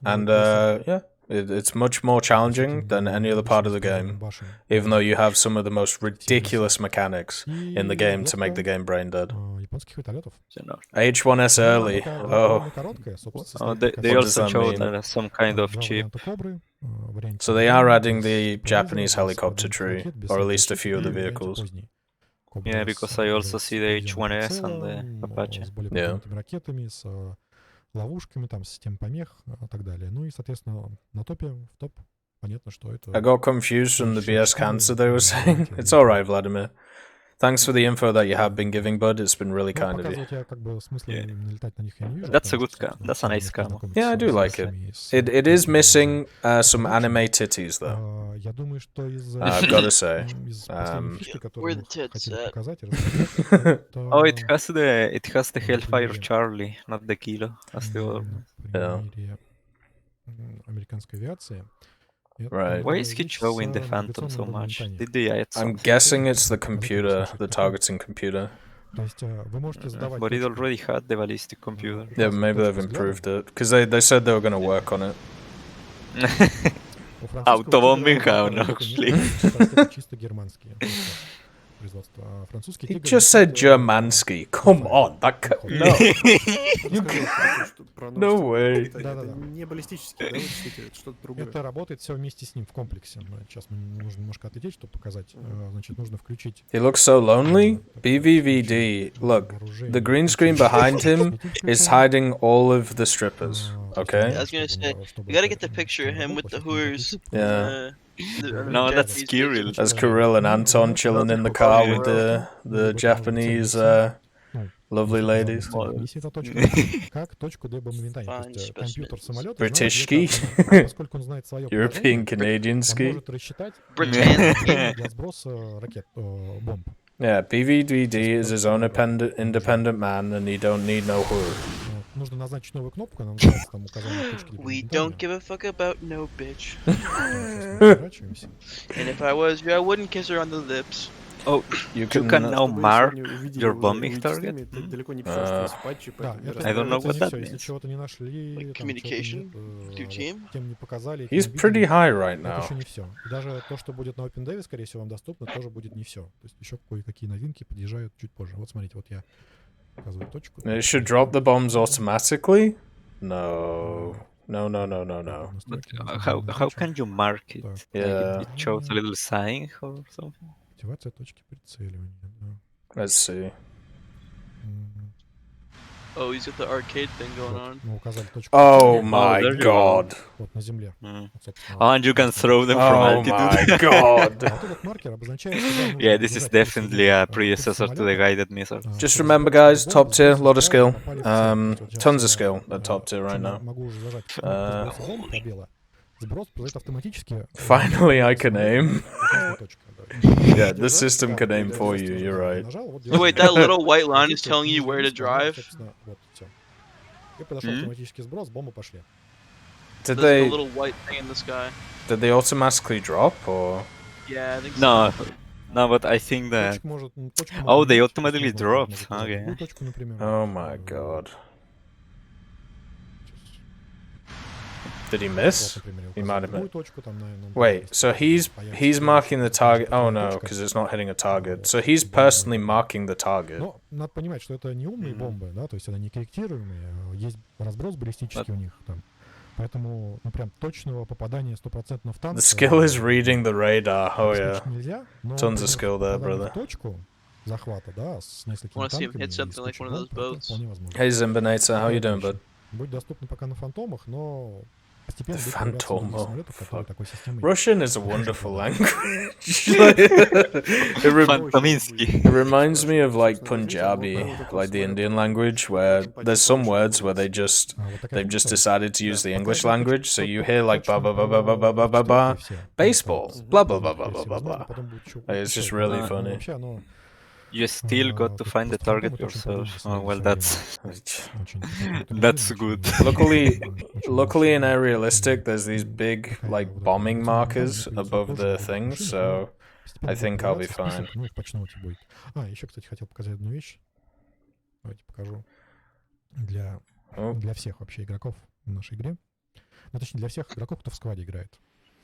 and yeah, it's much more challenging than any other part of the game, even though you have some of the most ridiculous mechanics in the game to make the game brain dead. H1S early. Oh, they also showed some kind of chip. So they are adding the Japanese helicopter tree, or at least a few of the vehicles. Yeah, because I also see the H1S and the Apache. Yeah. Ловушками, там, систем помех и так далее. Ну и, соответственно, на топе, в топ, понятно, что это... I got confused from the BS cancer they were saying. It's alright, Vladimir. Thanks for the info that you have been giving, bud. It's been really kind of you. That's a good cam. That's a nice cam. Yeah, I do like it. It is missing some anime titties, though. I've got to say. Where the tits at? Oh, it has the Hellfire Charlie, not the Kilo. That's the other one. Yeah. Американской авиации. Right. Why is he showing the Phantom so much? Did they add I'm something? guessing it's the computer, the targeting computer. But it already had the ballistic computer. Yeah, maybe they've improved it. Because they said they were going to work on it. Autobombing how no, Чисто германские. He just said Germansky. Come on, no. No way. Не баллистические, да, вычислители, это что-то другое. Это работает все вместе с ним в комплексе. Сейчас мне нужно немножко отлететь, чтобы показать. Значит, нужно включить. He looks so lonely. BVVD. Look, the green screen behind him is hiding all of the strippers. Okay? I was gonna say, we gotta get the picture of him with the hooers. Yeah. No, that's Kirill. As Kirill and Anton chilling in the car with the Japanese lovely ladies. British ski. European Canadian ski. Yeah, BVDD is his own independent man and he don't need no whore. We don't give a fuck about no bitch. And if I was you, I wouldn't kiss her on the lips. Oh, you can now mark your bombing target? I don't know what that means. Communication? Through team? He's pretty high right now. Даже то, что будет на OpenDev, скорее всего, вам доступно, тоже будет не все. То есть еще кое-какие новинки подъезжают чуть позже. Вот смотрите, вот я показываю точку. It should drop the bombs automatically? No. No. But how can you mark it? Yeah. Like it shows a little sign or something? Активация точки прицеливания. Let's see. Oh, he's got the arcade thing going on. Oh my god. Вот на земле. Oh, and you can throw them from altitude. Oh my god. Yeah, this is definitely a predecessor to the guided missile. Just remember, guys, top tier, lot of skill. Tons of skill at top tier right now. Сброс произойдет автоматически. Finally, I can aim. Красная точка, да. Yeah, the system can aim for you. You're right. Нажал, вот So wait, делаешь that little white line is позицию, telling you where to независимо, она, drive? собственно, вот, всё. И произошел автоматический сброс, бомбы пошли. Did There's a they little white thing in the sky. automatically drop or? Yeah, I think so. No, no, but I think that. Точка может, точка может Oh, they менять, automatically условно, dropped. может нажать Okay. другую точку, например. Oh my god. Did he miss? Вот, например, He указать might have другую missed. точку, там, наверное, Wait, so he's появится marking the target. Oh no, точка. because it's not hitting a target. So Вот, he's бомбы. personally marking the target. Но надо понимать, что это не умные бомбы, да, то есть это не корректируемые, есть разброс баллистический у них там. Поэтому, ну, прям точного попадания 100% в танк... The skill is reading the radar. Oh yeah. обеспечить нельзя, но, Tons of например, skill there, попадание brother. в точку захвата, да, с несколькими Wanna see him танками hit и с something like кучей one of those бомб, это boats. вполне возможно. Hey Zimbinator, how you doing, bud? Будет доступно пока на фантомах, но постепенно The будет появляться много Phantom, самолетов, которые fuck. такой системой... Russian is a wonderful language. It reminds me of like Punjabi, like the Indian language, where there's some words where they've just decided to use the English language. So you hear like ba ba ba ba ba ba ba ba ba, baseball, blah blah blah blah blah blah blah. Like, it's just really funny. Вообще оно You still got to find the target yourself. Oh, well, that's that's good. Luckily in Aerialistic, there's these big like bombing markers above the things, so I think I'll be fine. Ну, и в почноте будет. Еще, кстати, хотел показать одну вещь. Давайте покажу. Для всех вообще игроков в нашей игре. Ну, точнее, для всех игроков, кто в скваде играет.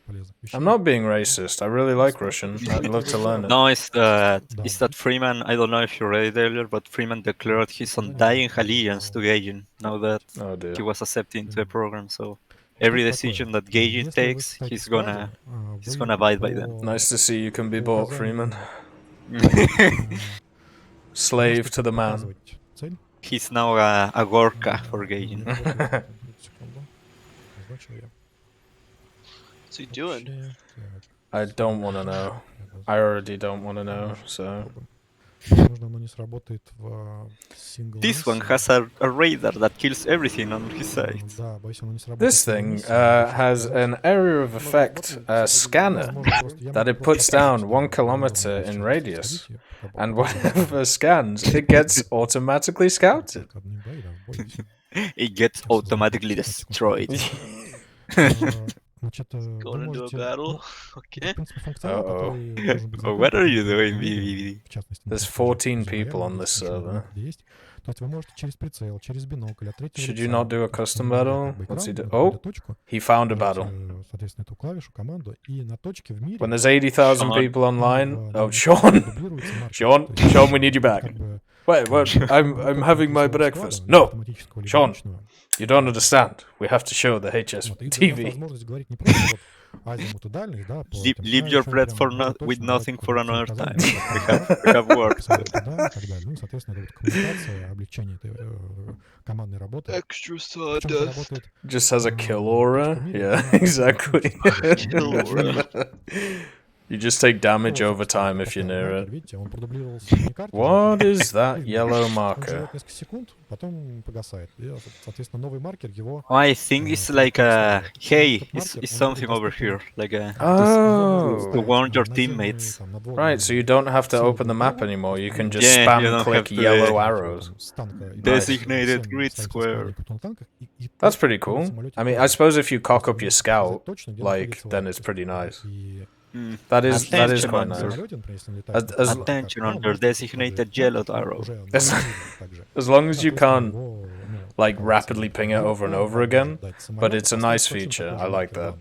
Полезных вещей. I'm not being racist. I really like Russian. I'd love to learn it. No, it's that Freeman. I don't know if you read it earlier, but Freeman declared his undying allegiance to Gaijin now that Oh dear. he was accepted into the program. So every decision that Gaijin takes, he's gonna abide by them. Nice to see you can be bought, Freeman. Slave to the man. He's now a Gorka for Gaijin. What's he doing? I don't want to know. I already don't want to know, so... This one has a radar that kills everything on his side. This thing has an area of effect scanner that it puts down 1 kilometer in radius, and whatever scans, it gets automatically scouted. It gets automatically destroyed. Going into a battle? Okay. Uh-oh. What are you doing, BBD? There's 14 people on this server. Should you not do a custom battle? What's he do? Oh, he found a battle. When there's 80,000 people online, oh, Sean, Sean, we need you back. Wait, what? I'm having my breakfast. No, Sean, you don't understand. We have to show the HS TV. Leave your bread with nothing for another time. We have work. Extra sawdust. Just has a kill aura? Yeah, exactly. Kill aura. You just take damage over time if you're near it. What is that yellow marker? I think it's like a hey, it's something over here, like a to warn your teammates. Right, so you don't have to open the map anymore. You can just Yeah, you spam don't click have to, yellow arrows. Designated grid square. That's pretty cool. I mean, I suppose if you cock up your scout, like, then it's pretty nice. That is quite nice. Attention on your designated yellow arrow. As long as you can't like rapidly ping it over and over again, but it's a nice feature. I like that.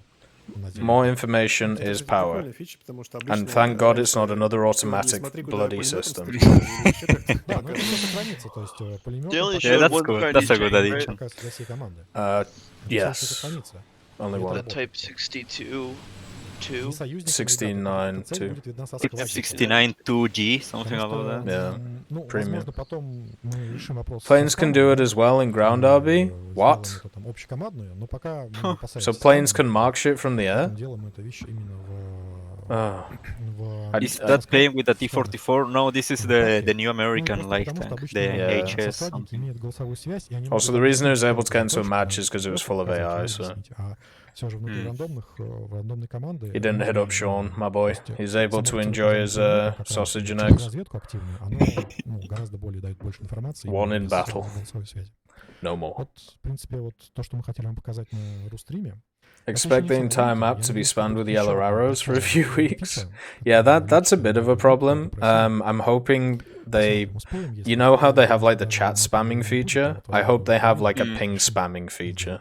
More information is power. And thank God it's not another automatic bloody system. They only Yeah, showed that's one good. Chinese That's a good chain, addition. Yes. Only right? one. The Type 62 2. 16.9 2. 69 2G, something about that. Yeah. Premium. Planes can do it as well in ground RB? What? So planes can mark shit from the air? Oh. Is that playing with the T44? No, this is the new American light tank, the HS something. Also, the reason it was able to get into a match is because it was full of AI, so... He didn't hit up Sean, my boy. He's able to enjoy his sausage and eggs. One in battle. No more. Expect the entire map to be spanned with yellow arrows for a few weeks. Yeah, that's a bit of a problem. I'm hoping they... You know how they have like the chat spamming feature? I hope they have like a ping spamming feature.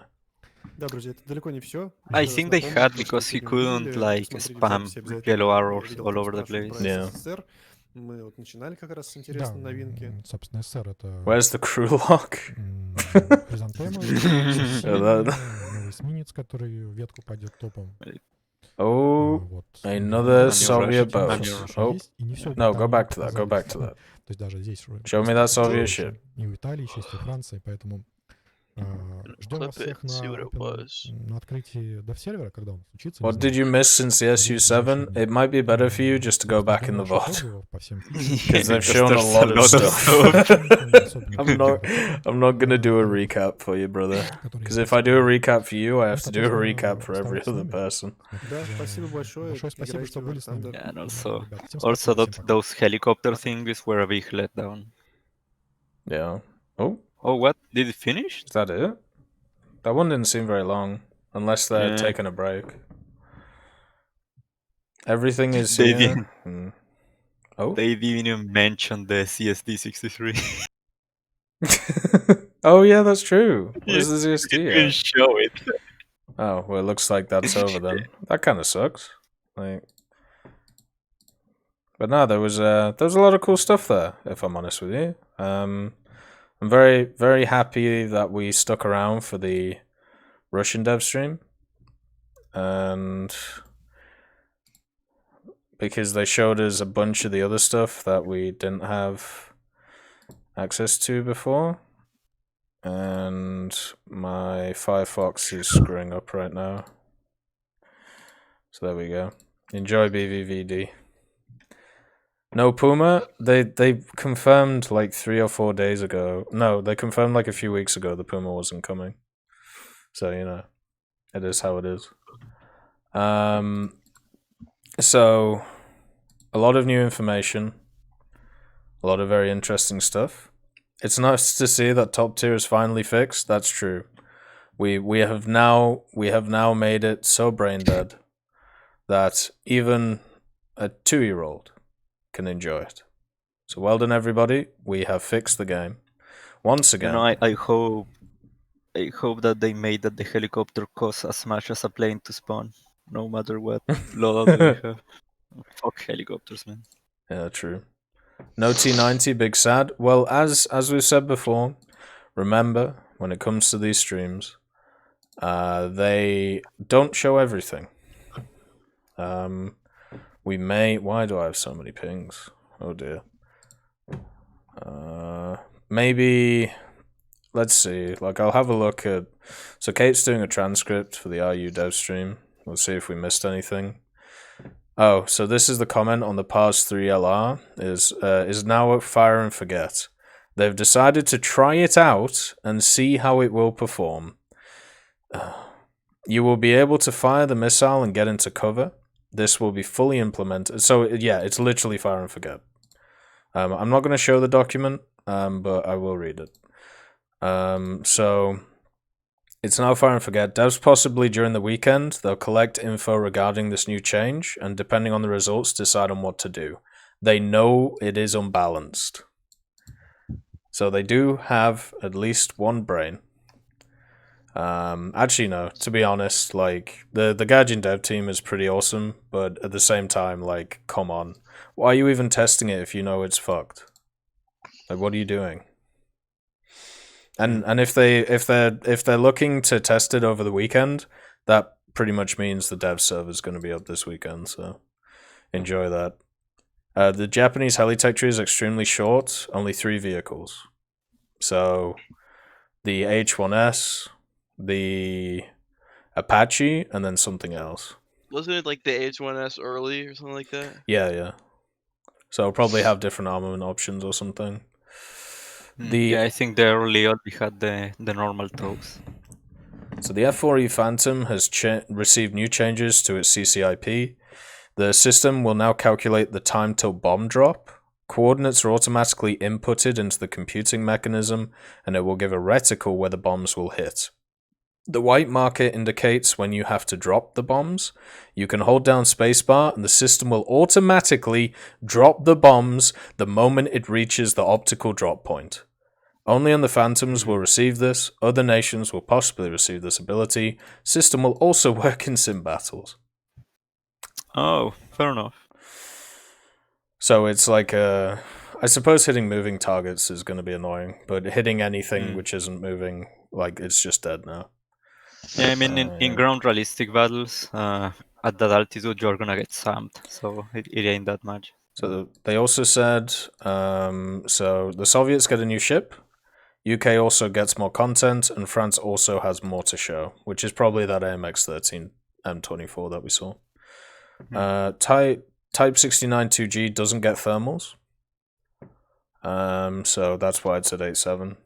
I think they had, because he couldn't like spam yellow arrows all over the place. Yeah. Мы вот начинали как раз с интересной новинки. Собственно, СССР это... Where's the crew lock? Новый эсминец, который ветку пойдет топом. Oh, another Soviet boat. Oh, no, go back to that, go back to that. То есть даже здесь... Show me that Soviet ship. И в Италии еще есть, и в Франции, поэтому... Ждем вас всех на открытии дев-сервера, когда он случится. What did you miss since the SU-7? It might be better for you just to go back in the VOD. Because they've shown a lot of stuff. I'm not gonna do a recap for you, brother. Because if I do a recap for you, I have to do a recap for every other person. Yeah, and also those helicopter things were a big letdown. Yeah. Oh. Oh, what? Did it finish? Is that it? That one didn't seem very long. Unless they're taking a break. Everything is here. Oh. They didn't even mention the CSD63. Oh yeah, that's true. Where's the CSD? You didn't show it. Oh, well, it looks like that's over then. That kind of sucks. Like, but no, there was a lot of cool stuff there. If I'm honest with you, I'm very, very happy that we stuck around for the Russian dev stream, and because they showed us a bunch of the other stuff that we didn't have access to before. And my Firefox is screwing up right now. So there we go. Enjoy BVVD. No Puma. They confirmed like 3 or 4 days ago. No, they confirmed like a few weeks ago the Puma wasn't coming. So, you know, it is how it is. So a lot of new information. A lot of very interesting stuff. It's nice to see that top tier is finally fixed. That's true. We have now made it so brain dead that even a 2-year-old can enjoy it. So well done, everybody. We have fixed the game once again. You know, I hope that they made that the helicopter costs as much as a plane to spawn, no matter what loadout we have. Fuck helicopters, man. Yeah, true. No T90, big sad. Well, as we've said before, remember, when it comes to these streams, they don't show everything. We may... Why do I have so many pings? Oh dear. Maybe... Let's see. Like, I'll have a look at... So Kate's doing a transcript for the RU dev stream. We'll see if we missed anything. Oh, so this is the comment on the Pars 3 LR, is now at Fire and Forget. They've decided to try it out and see how it will perform. You will be able to fire the missile and get into cover. This will be fully implemented. So, yeah, it's literally Fire and Forget. I'm not going to show the document, but I will read it. So... It's now Fire and Forget. Devs possibly during the weekend, they'll collect info regarding this new change, and depending on the results, decide on what to do. They know it is unbalanced. So they do have at least one brain. Actually, no, to be honest, like, the Gaijin dev team is pretty awesome, but at the same time, like, come on. Why are you even testing it if you know it's fucked? Like, what are you doing? And if they're looking to test it over the weekend, that pretty much means the dev server is going to be up this weekend. So enjoy that. The Japanese heli-tech tree is extremely short, only 3 vehicles. So the H1S, the Apache, and then something else. Wasn't it like the H1S early or something like that? Yeah. So it'll probably have different armament options or something. Yeah, I think the early only had the normal toes. So the F4E Phantom has received new changes to its CCIP. The system will now calculate the time till bomb drop. Coordinates are automatically inputted into the computing mechanism, and it will give a reticle where the bombs will hit. The white marker indicates when you have to drop the bombs. You can hold down spacebar, and the system will automatically drop the bombs the moment it reaches the optical drop point. Only on the Phantoms will receive this. Other nations will possibly receive this ability. System will also work in sim battles. Oh, fair enough. So it's like I suppose hitting moving targets is going to be annoying, but hitting anything which isn't moving, like, it's just dead now. Yeah, I mean, in ground realistic battles, at that altitude, you're gonna get slammed, so it ain't that much. So they also said, so the Soviets get a new ship, UK also gets more content, and France also has more to show, which is probably that AMX-13 M24 that we saw. Type 69 2G doesn't get thermals, so that's why it's at 8.7.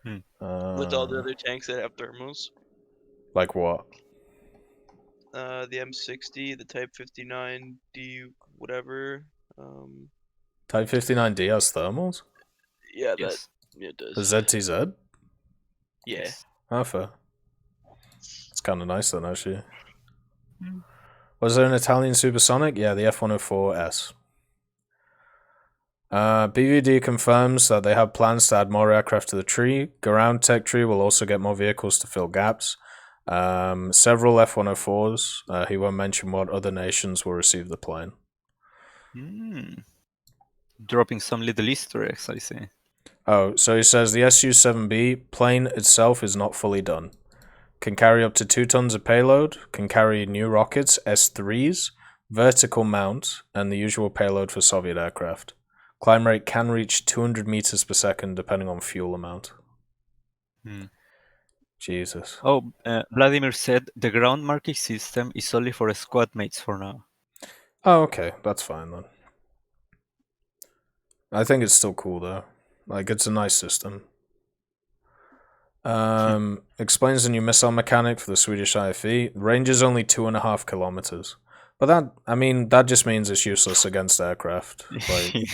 With all the other tanks that have thermals. Like what? The M60, the Type 59D, whatever. Type 59D has thermals? Yeah, Yes. it does. The ZTZ? Yeah. Oh, fair. It's kind of nice then, actually. Was there an Italian supersonic? Yeah, the F-104S. BVD confirms that they have plans to add more aircraft to the tree. Ground tech tree will also get more vehicles to fill gaps. Several F-104s. He won't mention what other nations will receive the plane. Dropping some little Easter eggs, I see. Oh, so he says the Su-7B plane itself is not fully done. Can carry up to 2 tons of payload, can carry new rockets, S-3s, vertical mount, and the usual payload for Soviet aircraft. Climb rate can reach 200 meters per second depending on fuel amount. Jesus. Oh, Vladimir said the ground marking system is only for squad mates for now. Oh, okay. That's fine then. I think it's still cool though. Like, it's a nice system. Explains the new missile mechanic for the Swedish IFE. Range is only 2.5 kilometers. But that just means it's useless against aircraft. Like,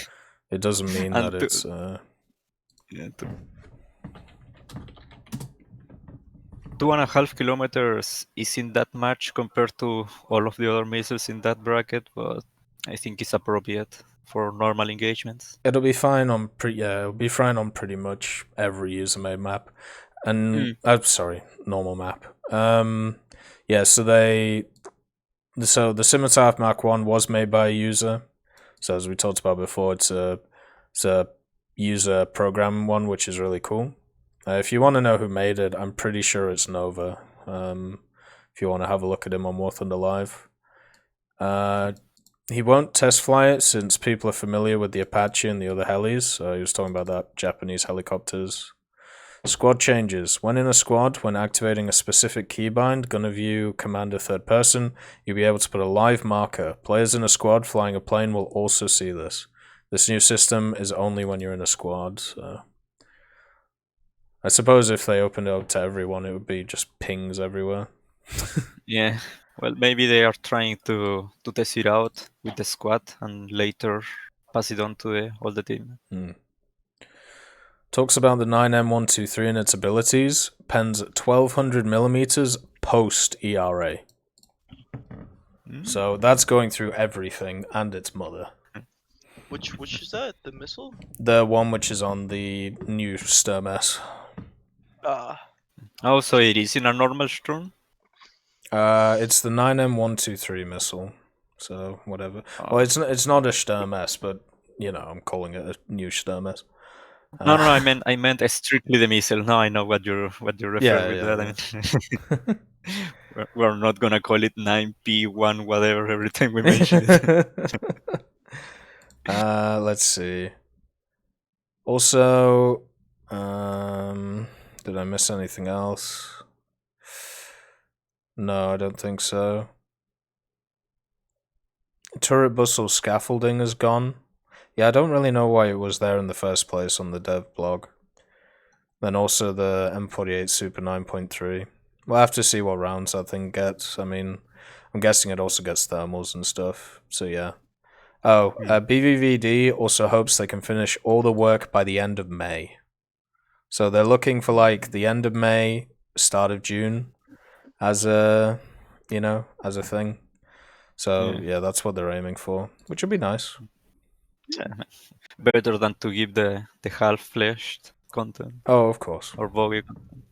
it doesn't mean that it's... 2.5 kilometers isn't that much compared to all of the other missiles in that bracket, but I think it's appropriate for normal engagements. It'll be fine on it'll be fine on pretty much every user-made map. And normal map. So the Scimitar Mark 1 was made by a user. So as we talked about before, it's a user program one, which is really cool. If you want to know who made it, I'm pretty sure it's Nova. If you want to have a look at him on War Thunder Live. He won't test fly it since people are familiar with the Apache and the other helis. He was talking about that Japanese helicopters. Squad changes. When in a squad, when activating a specific keybind, gunner view, commander third person, you'll be able to put a live marker. Players in a squad flying a plane will also see this. This new system is only when you're in a squad. So I suppose if they opened it up to everyone, it would be just pings everywhere. Yeah, well, maybe they are trying to test it out with the squad and later pass it on to all the team. Talks about the 9M123 and its abilities. Pens 1200 millimeters post ERA. So that's going through everything and its mother. Which is that? The missile? The one which is on the new Sturm S. Oh, so it is in a normal Sturm? It's the 9M123 missile. So whatever. Well, it's not a Sturm S, but I'm calling it a new Sturm S. No, I meant strictly the missile. Now I know what you refer with that. Yeah. We're not gonna call it 9P1 whatever every time we mention it. Let's see. Also, did I miss anything else? No, I don't think so. Turret bustle scaffolding is gone. Yeah, I don't really know why it was there in the first place on the dev blog. Then also the M48 Super 9.3. We'll have to see what rounds that thing gets. I mean, I'm guessing it also gets thermals and stuff. So yeah. Oh, BVVD also hopes they can finish all the work by the end of May. So they're looking for like the end of May, start of June, as a, as a thing. So yeah, that's what they're aiming for, which would be nice. Yeah, better than to give the half-fleshed content. Oh, of course. Or buggy content.